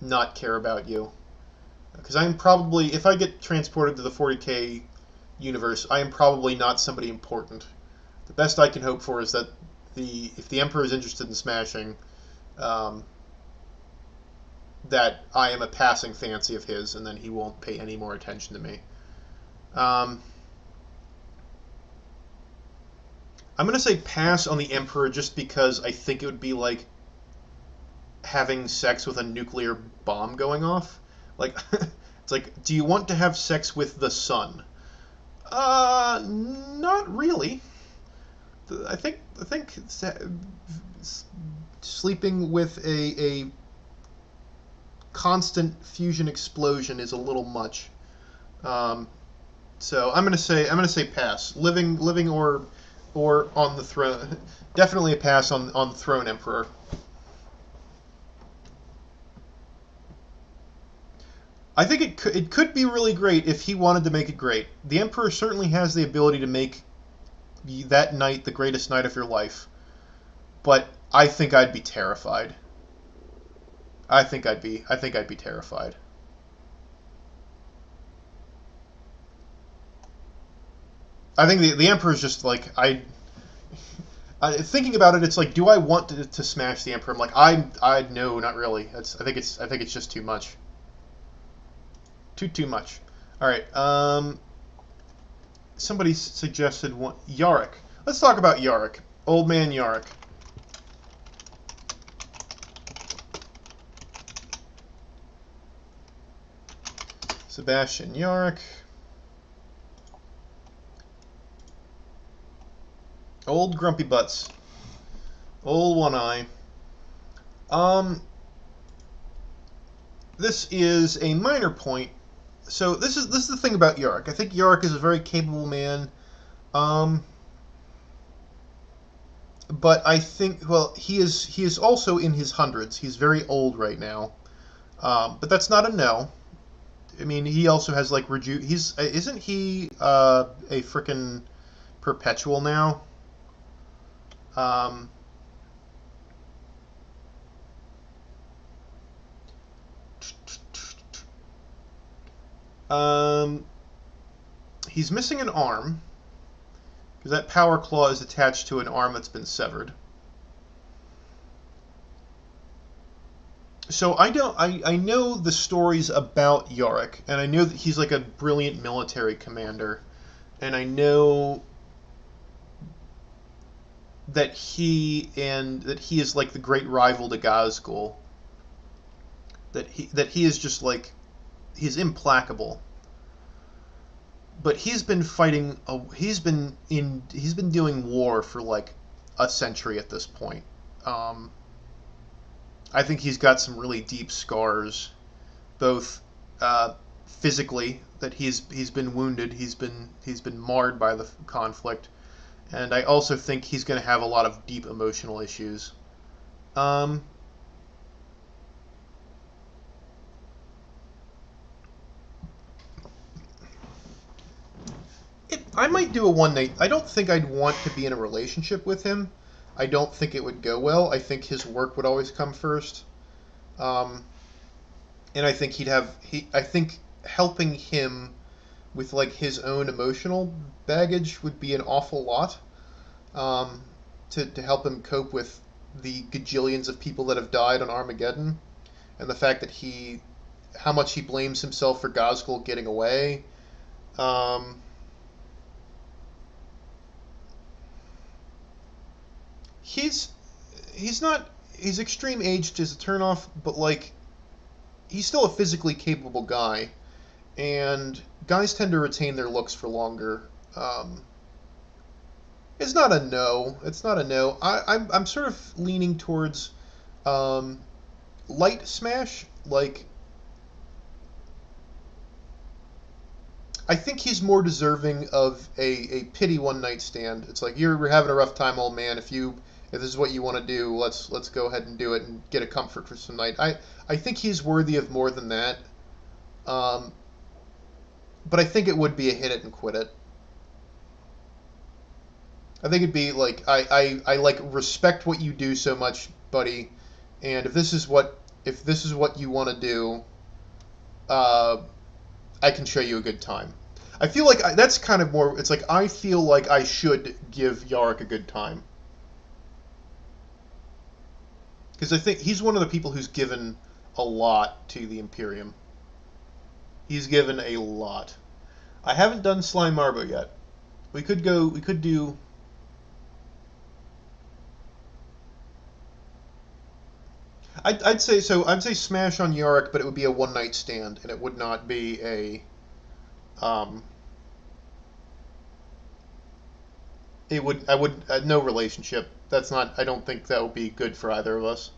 not care about you. Because I'm probably, if I get transported to the 40K universe, I am probably not somebody important. The best I can hope for is that if the Emperor is interested in smashing, that I am a passing fancy of his, and then he won't pay any more attention to me. I'm going to say pass on the Emperor just because I think it would be like having sex with a nuclear bomb going off. Like, it's like, do you want to have sex with the sun? Not really. I think sleeping with a constant fusion explosion is a little much. So I'm gonna say pass. Living or on the throne. Definitely a pass on the throne Emperor. I think it could be really great if he wanted to make it great. The Emperor certainly has the ability to make that night the greatest night of your life. But I think I'd be terrified. I think I'd be terrified. I think the Emperor's just like thinking about it. It's like, do I want to smash the Emperor? I'm like, I no, not really. I think it's just too much. Too much. All right. Somebody suggested one Yarick. Let's talk about Yarick. Old man Yarick. Sebastian Yarick. Old grumpy butts. Old one eye. This is a minor point. So this is the thing about Yarick. I think Yarick is a very capable man. But I think, well, he is also in his hundreds. He's very old right now. But that's not a no. I mean, he also has like isn't he a frickin' perpetual now? He's missing an arm because that power claw is attached to an arm that's been severed. So I know the stories about Yarick, and I know that he's like a brilliant military commander, and I know that he is like the great rival to Gazgul. That he is just like, he's implacable. But he's been fighting. He's been doing war for like a century at this point. I think he's got some really deep scars, both physically, that he's been wounded, he's been marred by the conflict, and I also think he's going to have a lot of deep emotional issues. I might do a one night. I don't think I'd want to be in a relationship with him. I don't think it would go well. I think his work would always come first. And I think I think helping him with like his own emotional baggage would be an awful lot. To help him cope with the gajillions of people that have died on Armageddon, and the fact that how much he blames himself for Gazgul getting away. He's extreme aged is a turnoff, but like he's still a physically capable guy, and guys tend to retain their looks for longer. It's not a no. It's not a no. I'm sort of leaning towards light smash. Like, I think he's more deserving of a pity one night stand. It's like you're having a rough time, old man. If this is what you want to do, let's go ahead and do it and get a comfort for some night. I think he's worthy of more than that. But I think it would be a hit it and quit it. I think it'd be like I like respect what you do so much, buddy, and if this is what you want to do, I can show you a good time. I feel like that's kind of more. It's like I feel like I should give Yarick a good time because I think he's one of the people who's given a lot to the Imperium. He's given a lot. I haven't done Slime Marbo yet. We could do. I'd say so. I'd say smash on Yarick, but it would be a one night stand, and it would not be a. It would. I would. No relationship. That's not. I don't think that would be good for either of us.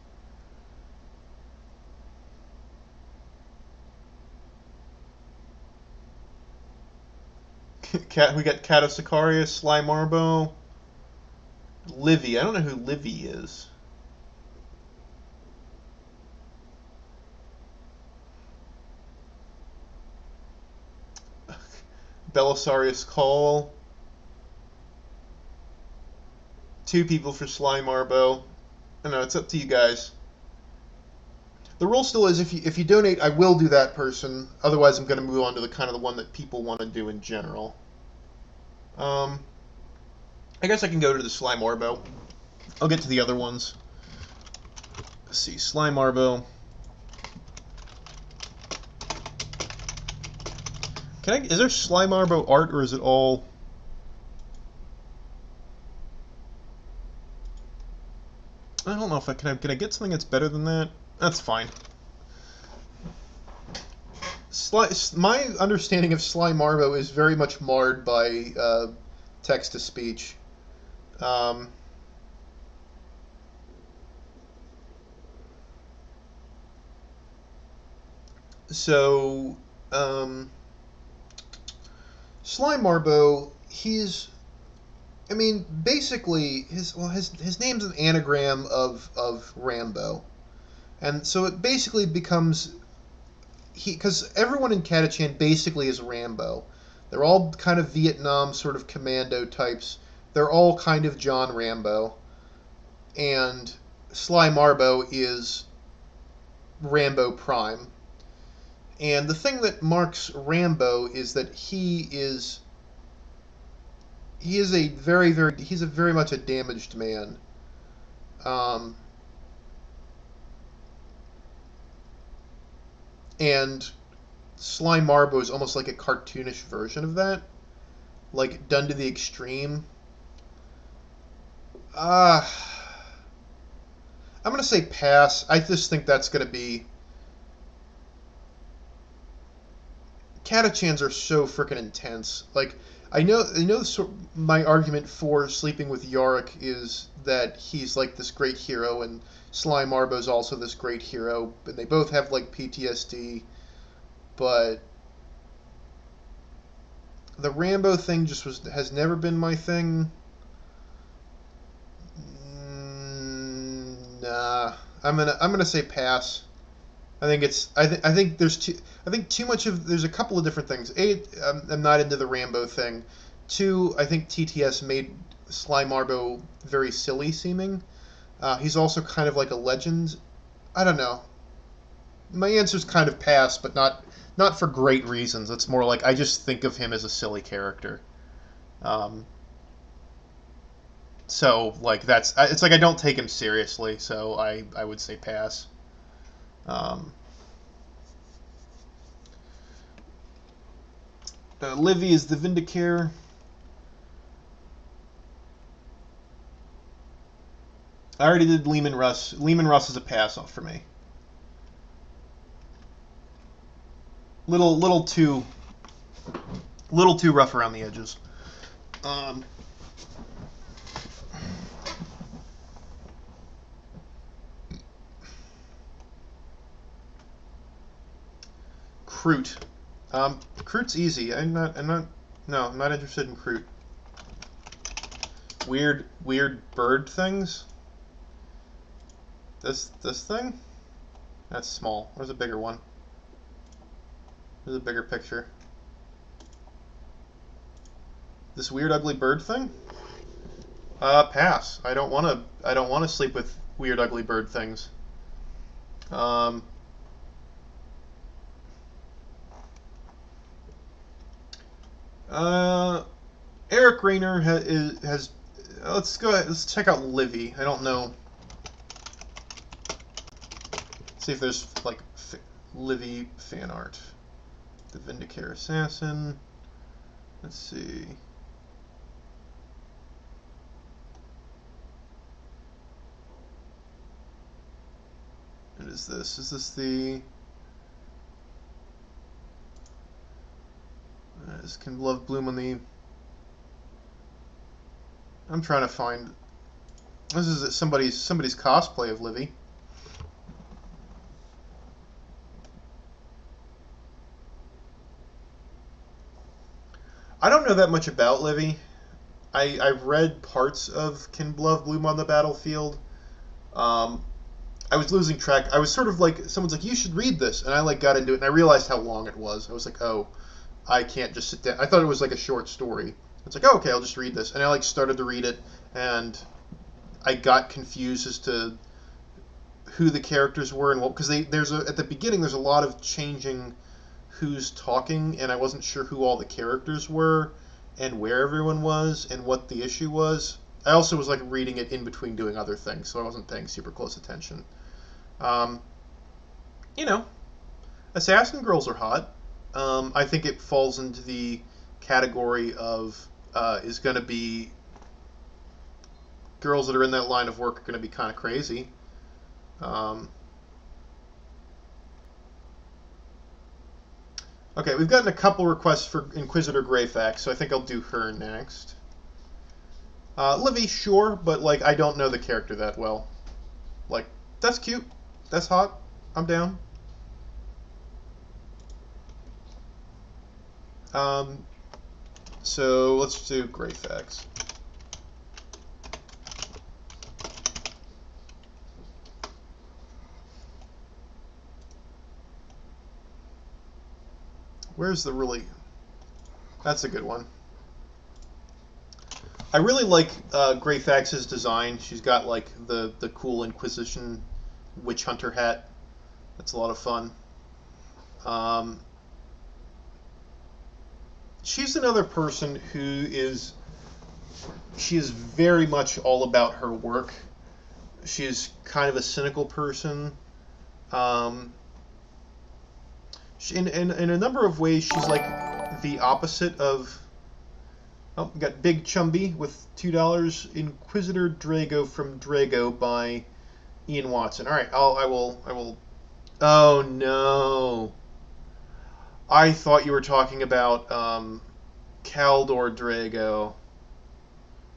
We got Kato Sicarius, Sly Marbo, Livy. I don't know who Livy is. Belisarius Call. 2 people for Sly Marbo. I know, it's up to you guys. The rule still is if you donate, I will do that person. Otherwise, I'm going to move on to the one that people want to do in general. I guess I can go to the Sly Marbo. I'll get to the other ones. Let's see, Sly Marbo. Is there Sly Marbo art, or is it all... I don't know if can I get something that's better than that? That's fine. My understanding of Sly Marbo is very much marred by text-to-speech. Sly Marbo, basically his name's an anagram of Rambo, and so it basically becomes because everyone in Catachan basically is Rambo. They're all kind of Vietnam sort of commando types. They're all kind of John Rambo, and Sly Marbo is Rambo Prime. And the thing that marks Rambo is that he's very much a damaged man. And Sly Marbo is almost like a cartoonish version of that, like done to the extreme. I'm gonna say pass. I just think that's gonna be. Catachans are so freaking intense. Like, I know. My argument for sleeping with Yarick is that he's like this great hero, and Sly Marbo's also this great hero, and they both have like PTSD. But the Rambo thing has never been my thing. Nah, I'm gonna say pass. I think there's too much of. There's a couple of different things. I'm not into the Rambo thing, 2, I think TTS made Slimearbo very silly seeming. He's also kind of like a legend. I don't know. My answer's kind of pass, but not for great reasons. It's more like I just think of him as a silly character. So like it's like I don't take him seriously. So I would say pass. Livy is the Vindicare. I already did Lehman Russ. Lehman Russ is a pass off for me. Little too rough around the edges. Kroot. Kroot's easy. I'm not interested in Kroot. Weird bird things. This thing? That's small. Where's a bigger one? There's a bigger picture. This weird ugly bird thing? Pass. I don't want to sleep with weird ugly bird things. Eric Rayner has let's go ahead, let's check out Livy. I don't know. See if there's like Livy fan art. The Vindicare Assassin. Let's see. What is this? Is this the... This can love bloom on the... I'm trying to find... This is somebody's cosplay of Livy. I don't know that much about Livy. I've read parts of Can Love Bloom on the Battlefield. I was losing track. I was sort of like, someone's like, you should read this. And I like got into it and I realized how long it was. I was like, oh, I can't just sit down. I thought it was like a short story. It's like, oh, okay, I'll just read this. And I like started to read it and I got confused as to who the characters were and what, because at the beginning there's a lot of changing who's talking and I wasn't sure who all the characters were and where everyone was and what the issue was. I also was like reading it in between doing other things, so I wasn't paying super close attention. You know, assassin girls are hot. I think it falls into the category of is going to be girls that are in that line of work are going to be kind of crazy. Okay, we've gotten a couple requests for Inquisitor Greyfax, so I think I'll do her next. Livy, sure, but like I don't know the character that well. Like, that's cute. That's hot. I'm down. So let's do Greyfax. Where's the really... That's a good one. I really like Greyfax's design. She's got like the cool Inquisition witch hunter hat. That's a lot of fun. She's another person who is... She is very much all about her work. She's kind of a cynical person. In a number of ways, she's like the opposite of... Oh, we got Big Chumby with $2. Inquisitor Drago from Drago by Ian Watson. All right, I will. Oh no! I thought you were talking about Kaldor Drago.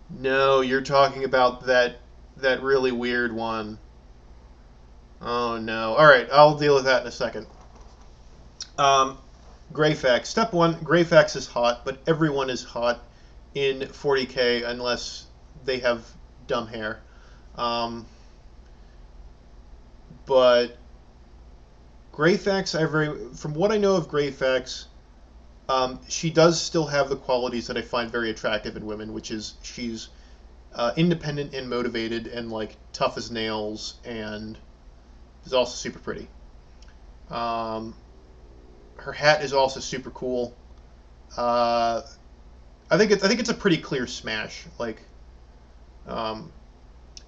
No, you're talking about that really weird one. Oh no! All right, I'll deal with that in a second. Greyfax. Step 1, Greyfax is hot, but everyone is hot in 40k unless they have dumb hair. But Greyfax, from what I know of Greyfax, She does still have the qualities that I find very attractive in women, which is she's independent and motivated and like tough as nails, and is also super pretty. Um, Her hat is also super cool. Uh, I think it's a pretty clear smash. Like, um,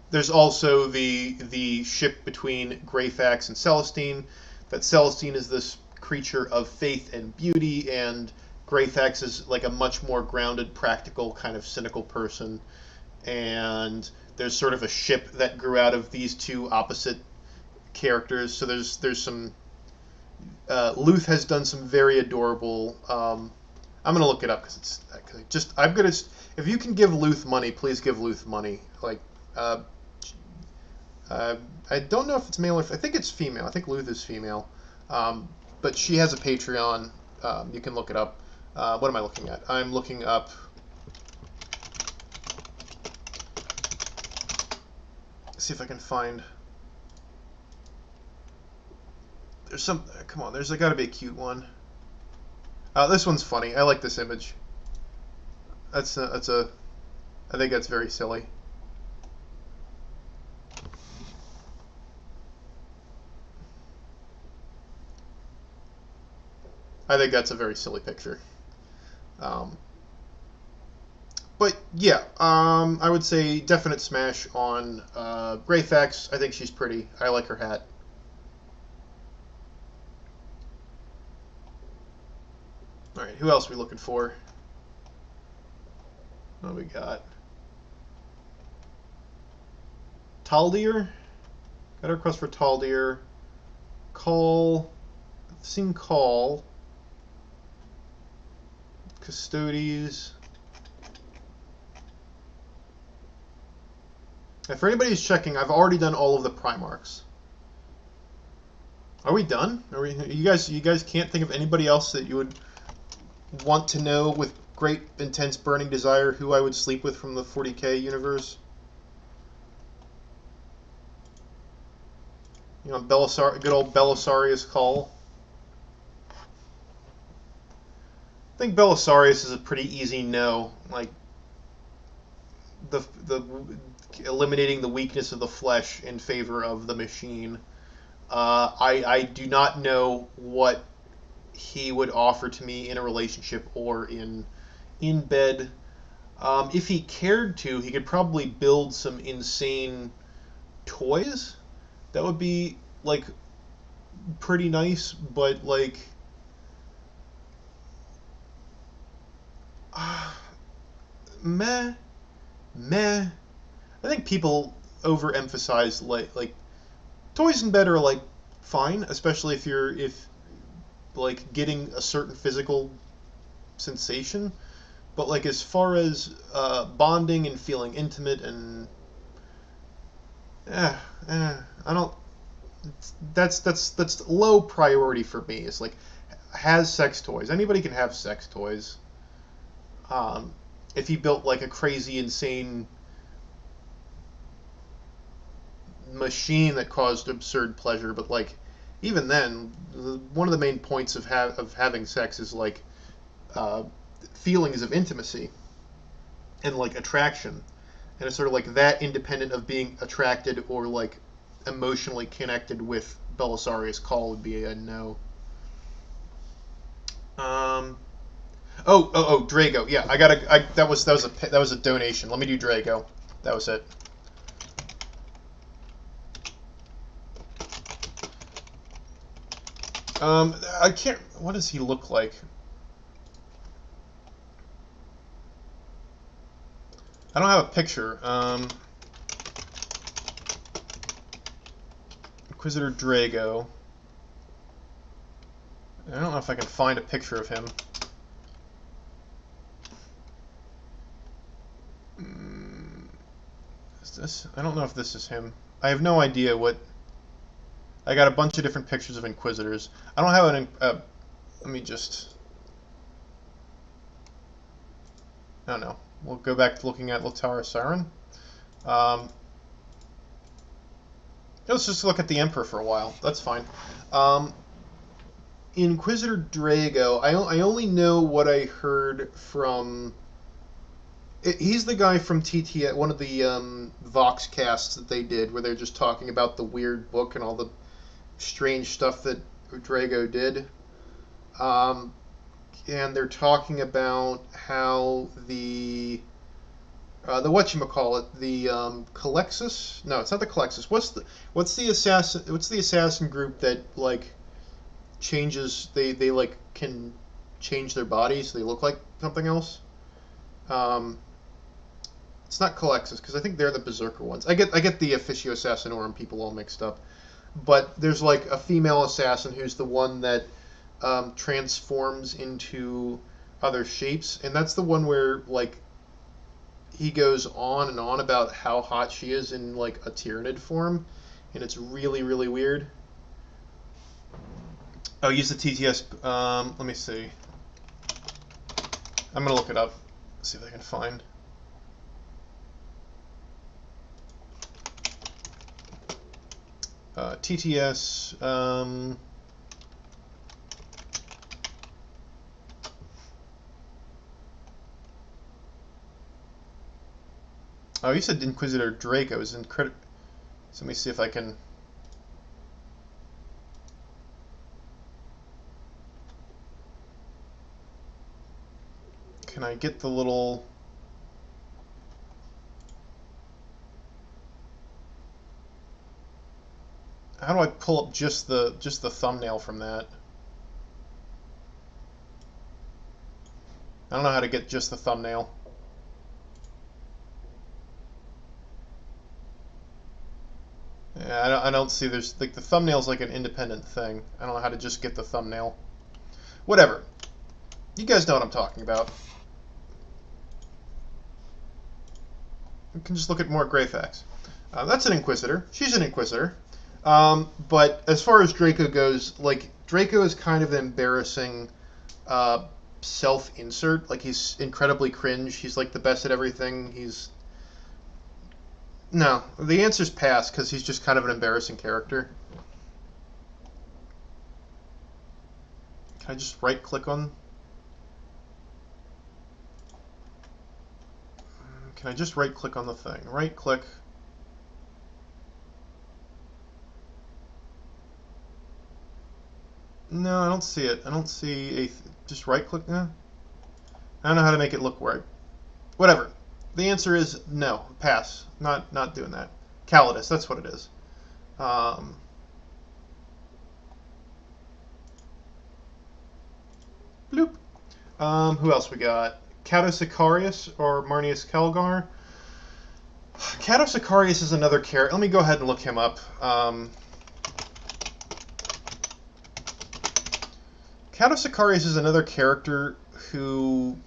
there's also the ship between Greyfax and Celestine. That Celestine is this creature of faith and beauty, and Greyfax is like a much more grounded, practical, kind of cynical person. And there's sort of a ship that grew out of these two opposite characters. So there's some Luth has done some very adorable. I'm gonna look it up because it's just I'm gonna. If you can give Luth money, please give Luth money. Like, uh, I don't know if it's male or I think it's female. I think Luth is female, but she has a Patreon. You can look it up. What am I looking at? I'm looking up. See if I can find. There's some. Come on, there's got to be a cute one. This one's funny. I like this image. That's a. I think that's very silly. I think that's a very silly picture. But yeah, I would say definite smash on Greyfax. I think she's pretty. I like her hat. All right, who else are we looking for? What we got? Taldir. Got a request for Taldir. Call. I've seen Call. Custodes. And for anybody who's checking, I've already done all of the Primarchs. Are we done? Are we? You guys can't think of anybody else that you would want to know with great, intense, burning desire who I would sleep with from the 40k universe? You know, good old Belisarius Call. I think Belisarius is a pretty easy no. Like, the eliminating the weakness of the flesh in favor of the machine. I do not know what he would offer to me in a relationship or in bed. If he cared to, he could probably build some insane toys. That would be like pretty nice, but like meh. I think people overemphasize like toys in bed are like fine, especially if like getting a certain physical sensation. But like as far as bonding and feeling intimate and I don't. That's low priority for me. It's like has sex toys. Anybody can have sex toys. If he built like a crazy, insane machine that caused absurd pleasure, but like even then, one of the main points of having sex is like feelings of intimacy and like attraction, and it's sort of like that independent of being attracted or like emotionally connected with Belisarius Call would be a no. Drago. Yeah, that was a donation. Let me do Drago. That was it. I can't. What does he look like? I don't have a picture. Inquisitor Drago. I don't know if I can find a picture of him. Is this? I don't know if this is him. I have no idea what. I got a bunch of different pictures of Inquisitors. I don't have an. Let me just. I don't know. We'll go back to looking at Latara Siren. Let's just look at the Emperor for a while. That's fine. Inquisitor Drago, I only know what I heard from... He's the guy from TT, one of the Vox casts that they did, where they're just talking about the weird book and all the strange stuff that Drago did. And they're talking about how the whatchamacallit, the Calexis? No, it's not the Calexis. What's the assassin group that like changes they like can change their bodies so they look like something else? It's not Calexis because I think they're the Berserker ones. I get the Officio Assassinorum people all mixed up. But there's like a female assassin who's the one that transforms into other shapes, and that's the one where like he goes on and on about how hot she is in like a Tyranid form, and it's really really weird. Oh, use the TTS. Let me see. I'm gonna look it up. See if I can find. TTS. Oh, you said Inquisitor Draco is incredible. So let me see if I can. Can I get the little? How do I pull up just the thumbnail from that? I don't know how to get just the thumbnail. Yeah, I don't see. There's like the thumbnail's like an independent thing. I don't know how to just get the thumbnail. Whatever. You guys know what I'm talking about. You can just look at more Greyfax. That's an Inquisitor. She's an Inquisitor. But as far as Draco goes, like Draco is kind of an embarrassing self-insert. Like he's incredibly cringe. He's like the best at everything. No, the answer's pass because he's just kind of an embarrassing character. Can I just right-click on? Can I just right-click on the thing? Right-click. No, I don't see it. I don't see a... Just right-click now? I don't know how to make it look right. Whatever. The answer is no. Pass. Not doing that. Calidus, that's what it is. Bloop. Who else we got? Cato Sicarius or Marnius Calgar? Cato Sicarius is another character. Let me go ahead and look him up. Cato Sicarius is another character who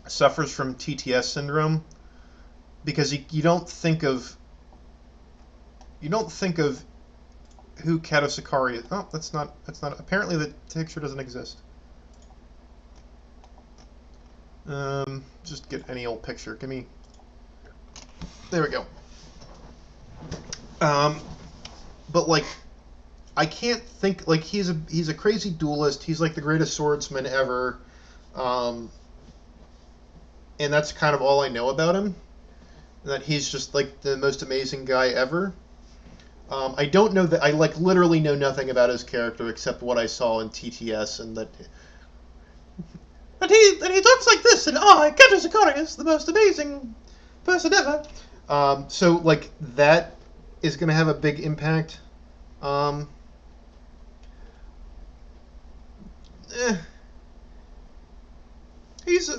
suffers from TTS syndrome because you don't think of who Cato Sicarius. Oh, that's not. Apparently, the picture doesn't exist. Just get any old picture. Give me. There we go. But like, I can't think. Like, he's a crazy duelist. He's like the greatest swordsman ever. And that's kind of all I know about him. That he's just like the most amazing guy ever. I don't know that I like literally know nothing about his character except what I saw in TTS and that. And he talks like this, and Cato Sicarius, the most amazing person ever. So like that is going to have a big impact. He's.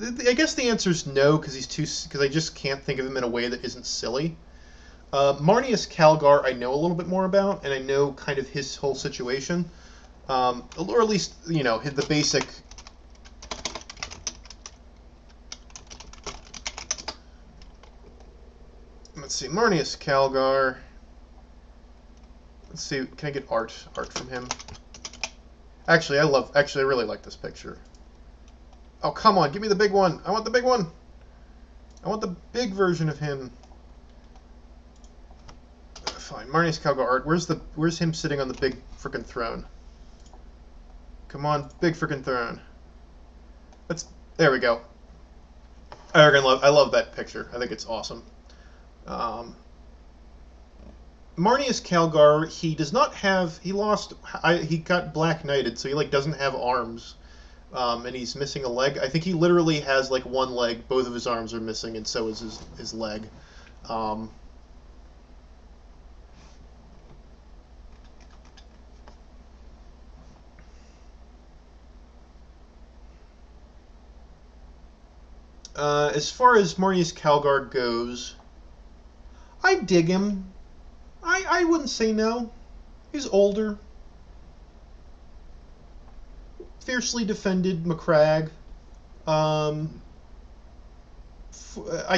I guess the answer is no because because I just can't think of him in a way that isn't silly. Marnius Calgar I know a little bit more about, and I know kind of his whole situation, or at least the basic. Let's see, Marnius Calgar. Let's see, can I get art from him? Actually, I really like this picture. Oh, come on, give me the big one. I want the big one. I want the big version of him. Fine, Marnius Calgar art. Where's him sitting on the big frickin' throne? Come on, big freaking throne. There we go. I love that picture. I think it's awesome. Marneus Calgar, he does not have. He lost. He got Black Knighted, so he like doesn't have arms, and he's missing a leg. I think he literally has like one leg. Both of his arms are missing, and so is his leg. As far as Marneus Calgar goes, I dig him. I wouldn't say no. He's older. Fiercely defended Macragge. I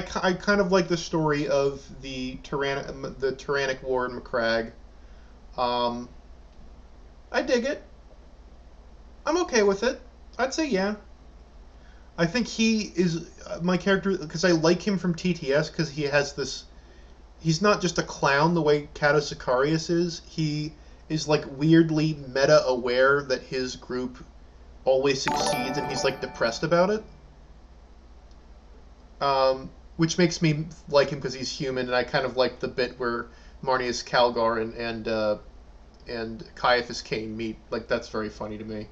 kind of like the story of the Tyrannic War in Macragge. I dig it. I'm okay with it. I'd say yeah. I think he is my character because I like him from TTS because he has this. He's not just a clown the way Cato Sicarius is. He is like weirdly meta aware that his group always succeeds and he's like depressed about it. Which makes me like him because he's human, and I kind of like the bit where Marneus Calgar and Caiaphas Cain meet. Like that's very funny to me.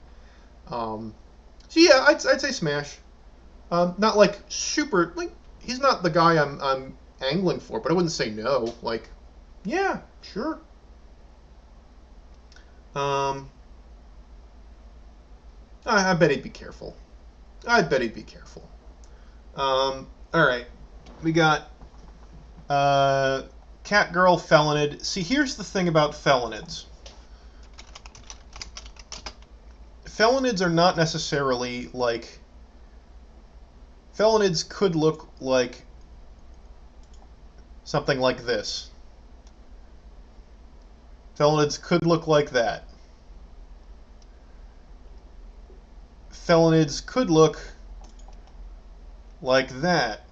So yeah, I'd say smash. Not like super like he's not the guy I'm angling for, but I wouldn't say no. Like, yeah, sure. I bet he'd be careful. I bet he'd be careful. All right, we got Catgirl Felonid. See, here's the thing about Felonids. Felonids are not necessarily like. Felonids could look like something like this. Felonids could look like that. Felonids could look like that.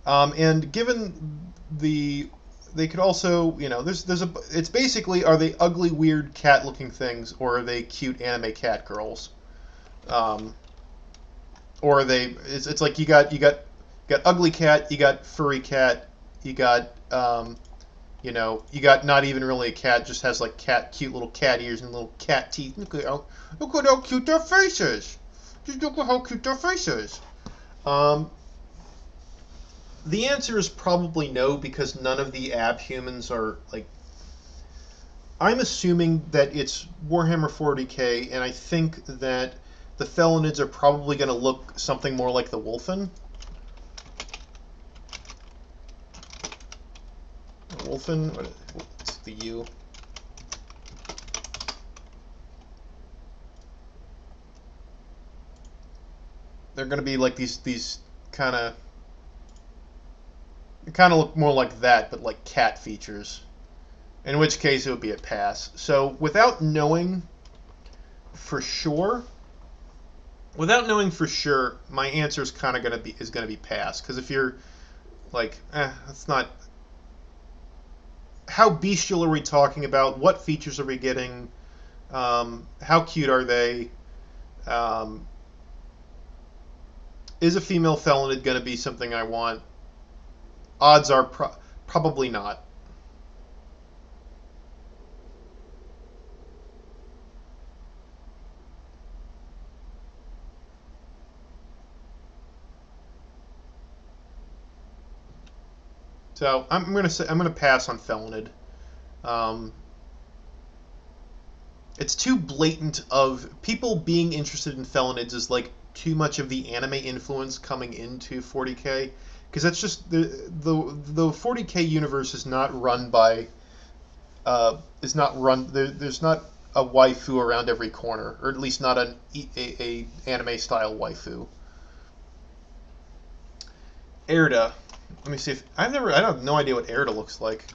And given they could also, you know, it's basically, are they ugly, weird, cat-looking things, or are they cute anime cat girls? Or are they? It's like you got ugly cat, you got furry cat, you got you know, you got not even really a cat, just has like cute little cat ears and little cat teeth. Look at how cute their faces. Just look at how cute their faces. The answer is probably no, because none of the abhumans are like. I'm assuming that it's Warhammer 40k, and I think that the Felonids are probably going to look something more like the Wolfen. Wolfen, what's the U? They're going to be like these kind of. They kind of look more like that, but like cat features. In which case, it would be a pass. So, without knowing for sure, my answer is kind of going to be pass. Because if you're like, that's not. How bestial are we talking about? What features are we getting? How cute are they? Is a female Felonid going to be something I want? Odds are probably not. So I'm gonna pass on Felonid. It's too blatant of people being interested in Felonids is like too much of the anime influence coming into 40k. Because that's just the 40k universe is not run by there's not a waifu around every corner, or at least not a anime style waifu. Erda, let me see if I have no idea what Erda looks like.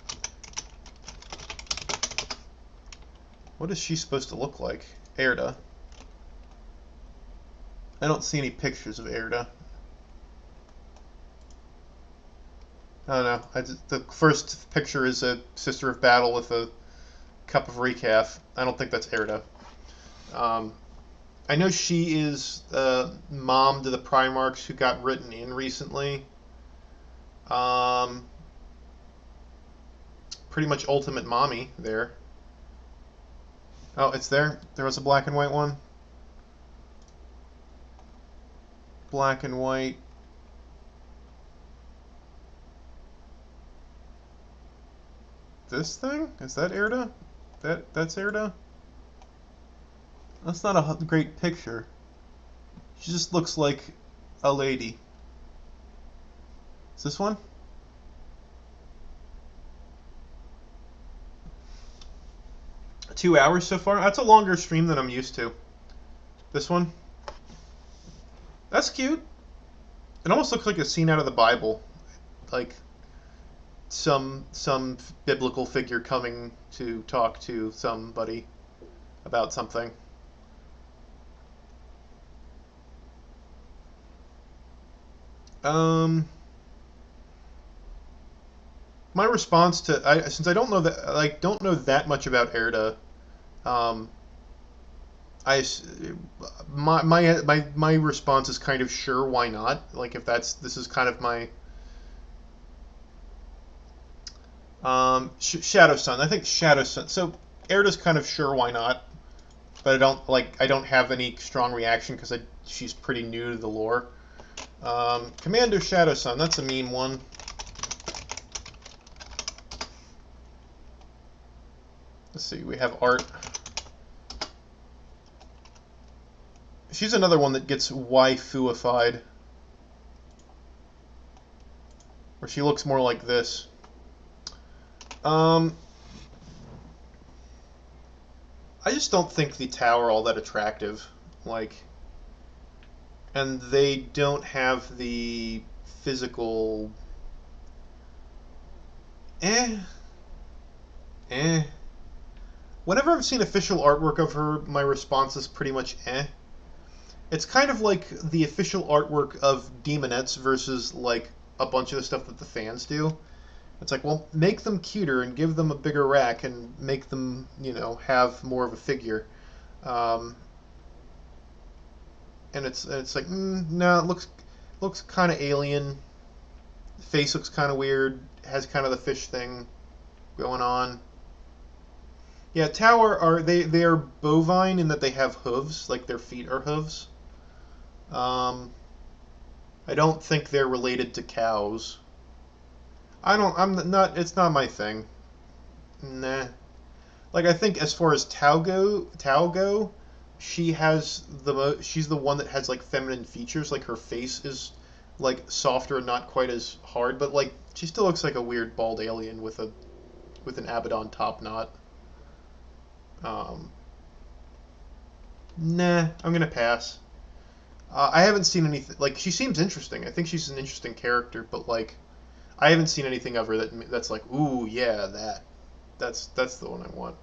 What is she supposed to look like? Erda. I don't see any pictures of Erda. I don't know. The first picture is a Sister of Battle with a cup of recaf. I don't think that's Erda. I know she is mom to the Primarchs who got written in recently. Pretty much ultimate mommy there. Oh, it's there? There was a black and white one? Black and white. This thing? Is that Erda? That's Erda? That's not a great picture. She just looks like a lady. Is this one? Two hours so far? That's a longer stream than I'm used to. This one? That's cute. It almost looks like a scene out of the Bible. Like some biblical figure coming to talk to somebody about something. My response to since I don't know that much about Erda, my response is kind of sure, why not? Like if this is kind of my Shadow Sun. I think Shadow Sun. So Erda's kind of sure, why not? But I don't have any strong reaction because she's pretty new to the lore. Commander Shadow Sun. That's a meme one. Let's see. We have art. She's another one that gets waifuified. Where she looks more like this. I just don't think the Tau are all that attractive. Like, and they don't have the physical... Whenever I've seen official artwork of her, my response is pretty much It's kind of like the official artwork of Demonettes versus, like, a bunch of the stuff that the fans do. It's like, well, make them cuter and give them a bigger rack and make them, have more of a figure. And it's like, no, it looks kind of alien. Face looks kind of weird. Has kind of the fish thing going on. Yeah, Tau are they are bovine in that they have hooves, like their feet are hooves. I don't think they're related to cows. It's not my thing. Nah. Like, I think as far as Tau go, she's the one that has, like, feminine features. Like, her face is, like, softer and not quite as hard, but, like, she still looks like a weird bald alien with an Abaddon top knot. Nah, I'm gonna pass. I haven't seen anything, like, she seems interesting. I think she's an interesting character, but, like, I haven't seen anything of her that's like, ooh, yeah, that's the one I want.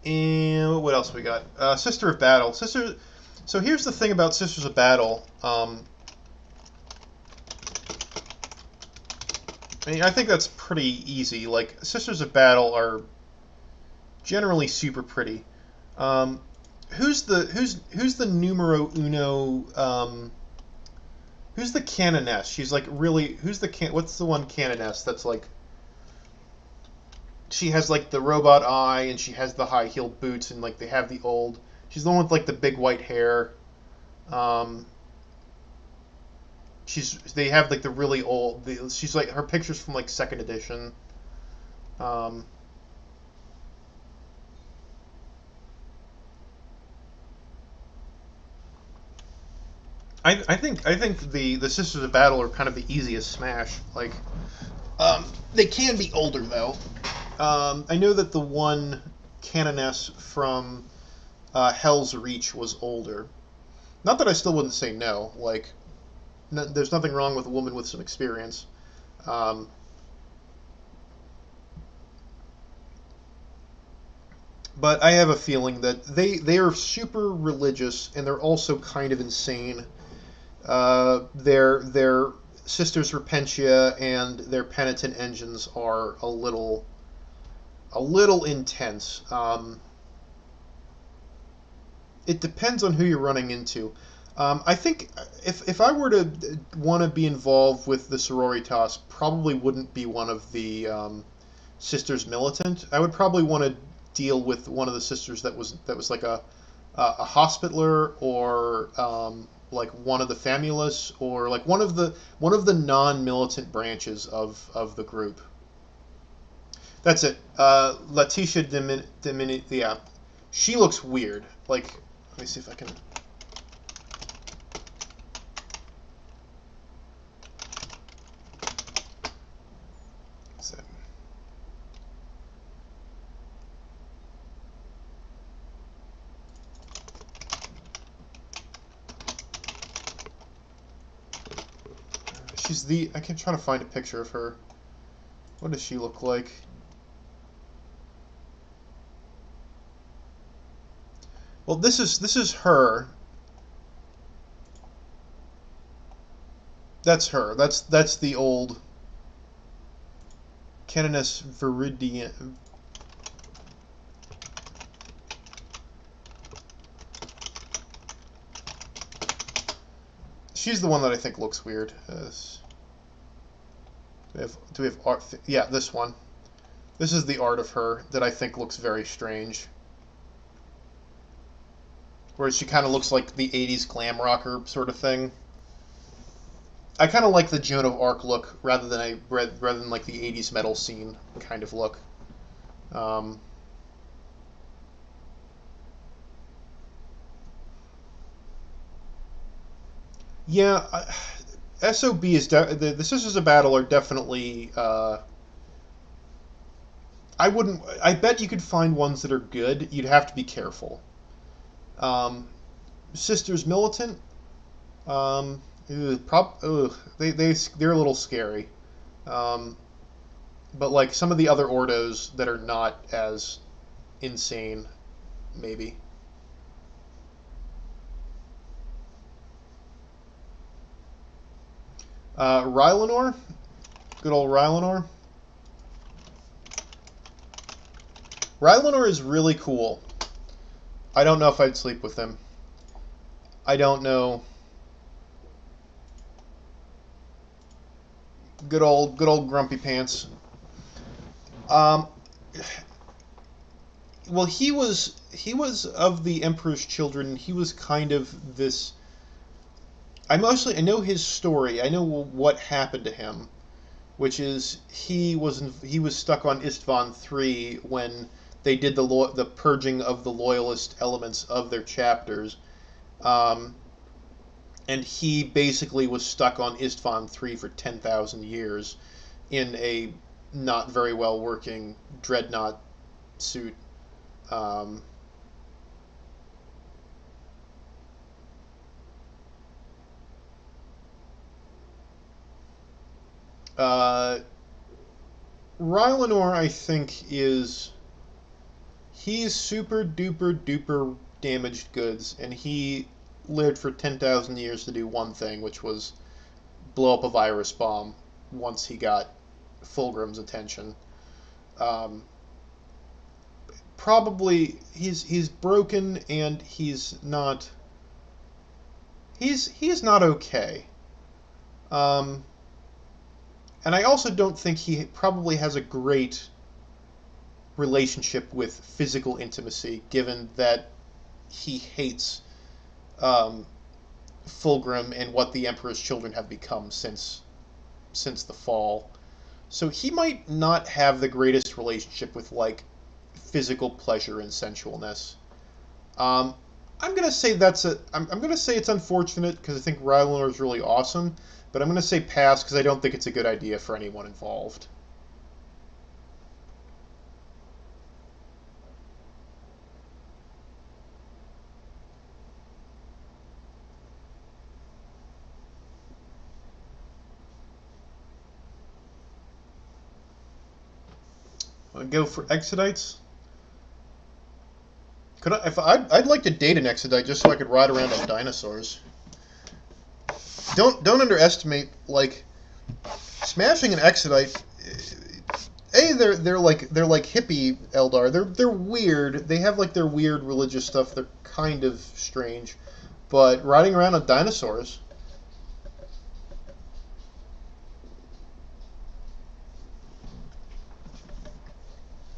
And what else we got? Sister of Battle. So here's the thing about Sisters of Battle. I mean, I think that's pretty easy. Like, Sisters of Battle are generally super pretty. Who's the numero uno? Who's the canoness? She's like really. What's the one canoness that's like? She has like the robot eye and she has the high heeled boots and like they have the old. She's the one with like the big white hair. They have like the really old. She's like her pictures from like second edition. I think the Sisters of Battle are kind of the easiest smash. Like, they can be older though. I know that the one canoness from Hell's Reach was older. Not that I still wouldn't say no. Like, there's nothing wrong with a woman with some experience. But I have a feeling that they are super religious and they're also kind of insane. They're Sisters Repentia and their penitent engines are a little intense. It depends on who you're running into. I think if I were to want to be involved with the Sororitas, probably wouldn't be one of the Sisters Militant. I would probably want to deal with one of the sisters that was like a hospitaller, or like one of the Famulus, or like one of the non-militant branches of the group. That's it. Letitia yeah, she looks weird. Like, let me see if I can. I can try to find a picture of her. What does she look like? Well, this is her. That's her. That's the old Canoness Viridian. She's the one that I think looks weird. Do we have art? Yeah, this one. This is the art of her that I think looks very strange. Where she kind of looks like the 80s glam rocker sort of thing. I kind of like the Joan of Arc look rather than like the 80s metal scene kind of look. Yeah, SOB is the Sisters of Battle are definitely. I wouldn't. I bet you could find ones that are good. You'd have to be careful. Sisters Militant. They're a little scary. But like some of the other Ordos that are not as insane, maybe. Rylanor, good old Rylanor. Rylanor is really cool. I don't know if I'd sleep with him. I don't know. Good old Grumpy Pants. Well, he was of the Emperor's Children. He was kind of this. I know his story. I know what happened to him, which is he was stuck on Istvan III when they did the purging of the loyalist elements of their chapters, and he basically was stuck on Istvan III for 10,000 years in a not very well working dreadnought suit. Rylanor, I think, he's super duper duper damaged goods, and he lived for 10,000 years to do one thing, which was blow up a virus bomb once he got Fulgrim's attention. Probably he's broken, and he's not okay. And I also don't think he probably has a great relationship with physical intimacy, given that he hates Fulgrim and what the Emperor's Children have become since the fall. So he might not have the greatest relationship with like physical pleasure and sensualness. I'm gonna say I'm gonna say it's unfortunate because I think Rylanor is really awesome, but I'm gonna say pass because I don't think it's a good idea for anyone involved. I'll go for Exodites. I'd like to date an Exodite just so I could ride around on dinosaurs. Don't underestimate like Smashing and Exodite. They're like hippie Eldar. They're weird. They have like their weird religious stuff. They're kind of strange, but riding around on dinosaurs.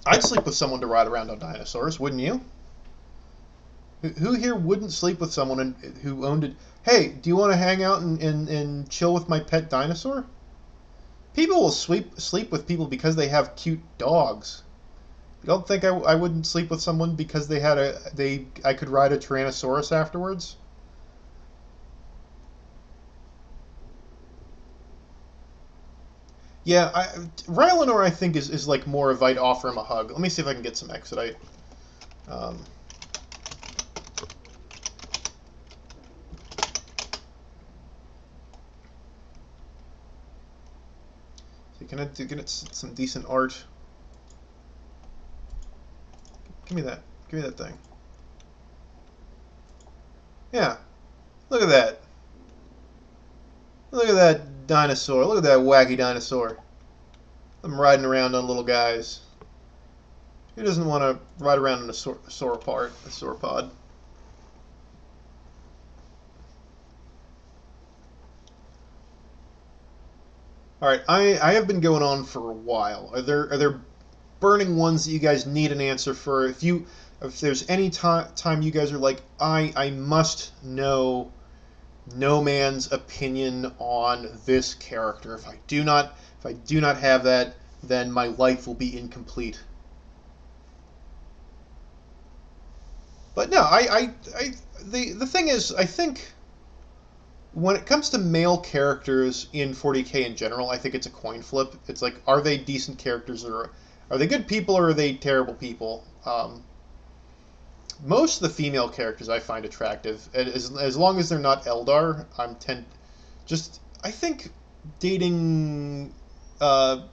I'd sleep with someone to ride around on dinosaurs, wouldn't you? Who here wouldn't sleep with someone who owned it? Hey, do you want to hang out and chill with my pet dinosaur? People will sleep with people because they have cute dogs. You don't think I wouldn't sleep with someone because I could ride a Tyrannosaurus afterwards? Yeah, Rylanor I think is like more if I'd offer him a hug. Let me see if I can get some Exodite. Um, so can I get some decent art? Give me that. Give me that thing. Yeah. Look at that. Look at that dinosaur. Look at that wacky dinosaur. I'm riding around on little guys. Who doesn't want to ride around in a sauropod? All right, I have been going on for a while. Are there burning ones that you guys need an answer for? If there's any time you guys are like, I must know no man's opinion on this character. If I do not have that, then my life will be incomplete. But no, the thing is, I think when it comes to male characters in 40K in general, I think it's a coin flip. It's like, are they decent characters, or are they good people, or are they terrible people? Most of the female characters I find attractive, as long as they're not Eldar. I think dating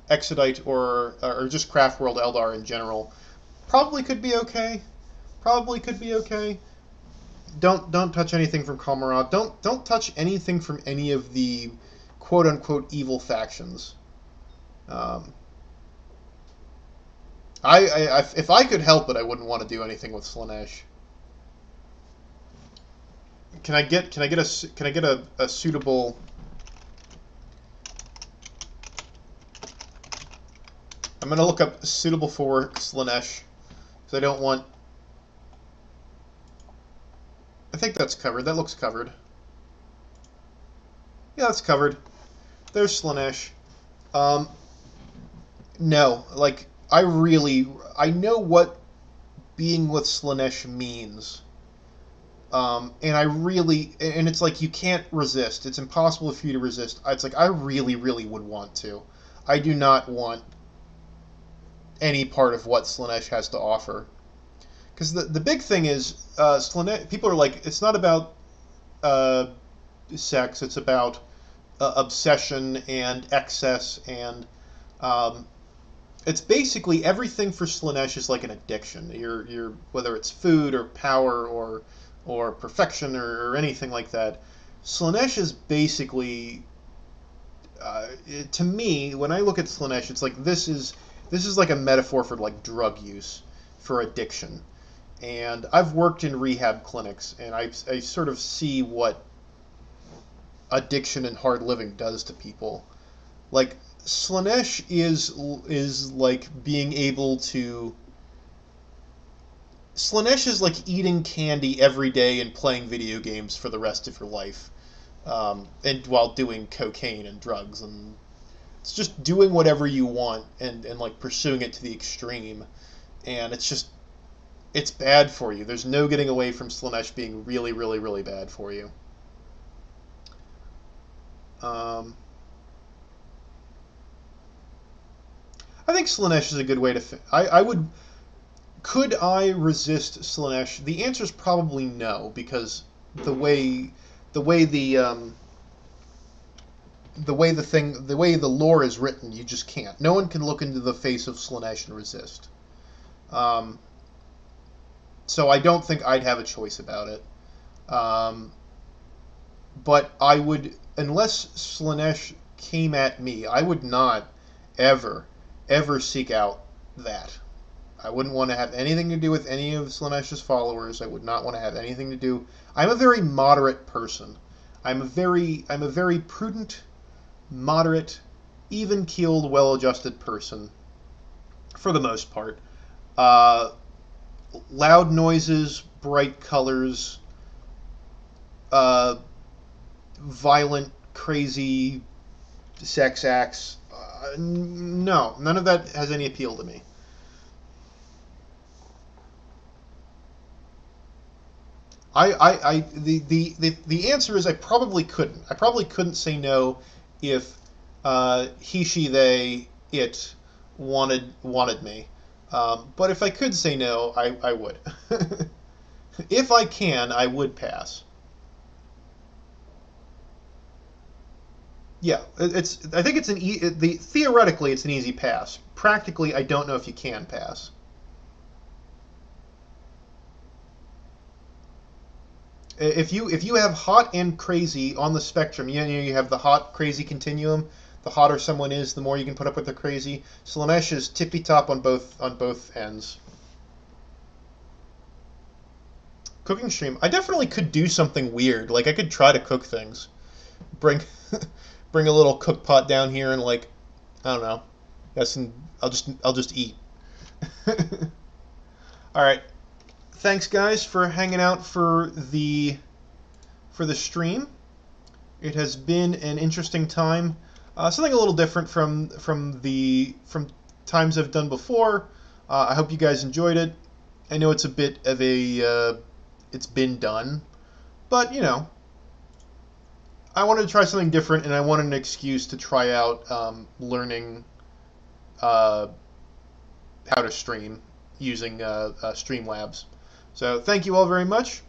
Exodite or just Craft World Eldar in general probably could be okay. Probably could be okay. Don't touch anything from Kamarad. Don't touch anything from any of the quote unquote evil factions. If I could help it, I wouldn't want to do anything with Slaanesh. Can I get a suitable? I'm gonna look up suitable for Slaanesh because I don't want. I think that's covered. That looks covered. Yeah, that's covered. There's Slaanesh. No, like I know what being with Slaanesh means. And it's like you can't resist. It's impossible for you to resist. It's like I really would want to. I do not want any part of what Slaanesh has to offer. Because the big thing is, Slaanesh, people are like, it's not about sex, it's about obsession and excess, and it's basically everything for Slaanesh is like an addiction. You're whether it's food or power or perfection or anything like that. Slaanesh is basically, to me, when I look at Slaanesh, it's like this is like a metaphor for like drug use, for addiction. And I've worked in rehab clinics, and I sort of see what addiction and hard living does to people. Like Slaanesh is like being able to. Slaanesh is like eating candy every day and playing video games for the rest of your life, and while doing cocaine and drugs, and it's just doing whatever you want and like pursuing it to the extreme, and it's bad for you. There's no getting away from Slaanesh being really bad for you. I think Slaanesh is a good way to. I would. Could I resist Slaanesh? The answer is probably no, because the way the lore is written, you just can't. No one can look into the face of Slaanesh and resist. So I don't think I'd have a choice about it. But I would, unless Slaanesh came at me. I would not ever seek out that. I wouldn't want to have anything to do with any of Slanesh's followers. I would not want to have anything to do. I'm a very moderate person. I'm a very prudent, moderate, even-keeled, well-adjusted person, for the most part. Loud noises, bright colors, violent, crazy sex acts. No, none of that has any appeal to me. The answer is I probably couldn't. I probably couldn't say no if he, she, they, it wanted me. But if I could say no, I would. If I can, I would pass. Yeah, I think it's theoretically it's an easy pass. Practically, I don't know if you can pass. If you have hot and crazy on the spectrum, you have the hot crazy continuum. The hotter someone is, the more you can put up with their crazy. Slaanesh is tippy top on both ends. Cooking stream. I definitely could do something weird. Like I could try to cook things. Bring bring a little cook pot down here and like I don't know. I'll just eat. All right. Thanks guys for hanging out for the stream. It has been an interesting time. Something a little different from times I've done before. I hope you guys enjoyed it. I know it's a bit of a it's been done, but you know, I wanted to try something different, and I wanted an excuse to try out learning how to stream using Streamlabs. So thank you all very much.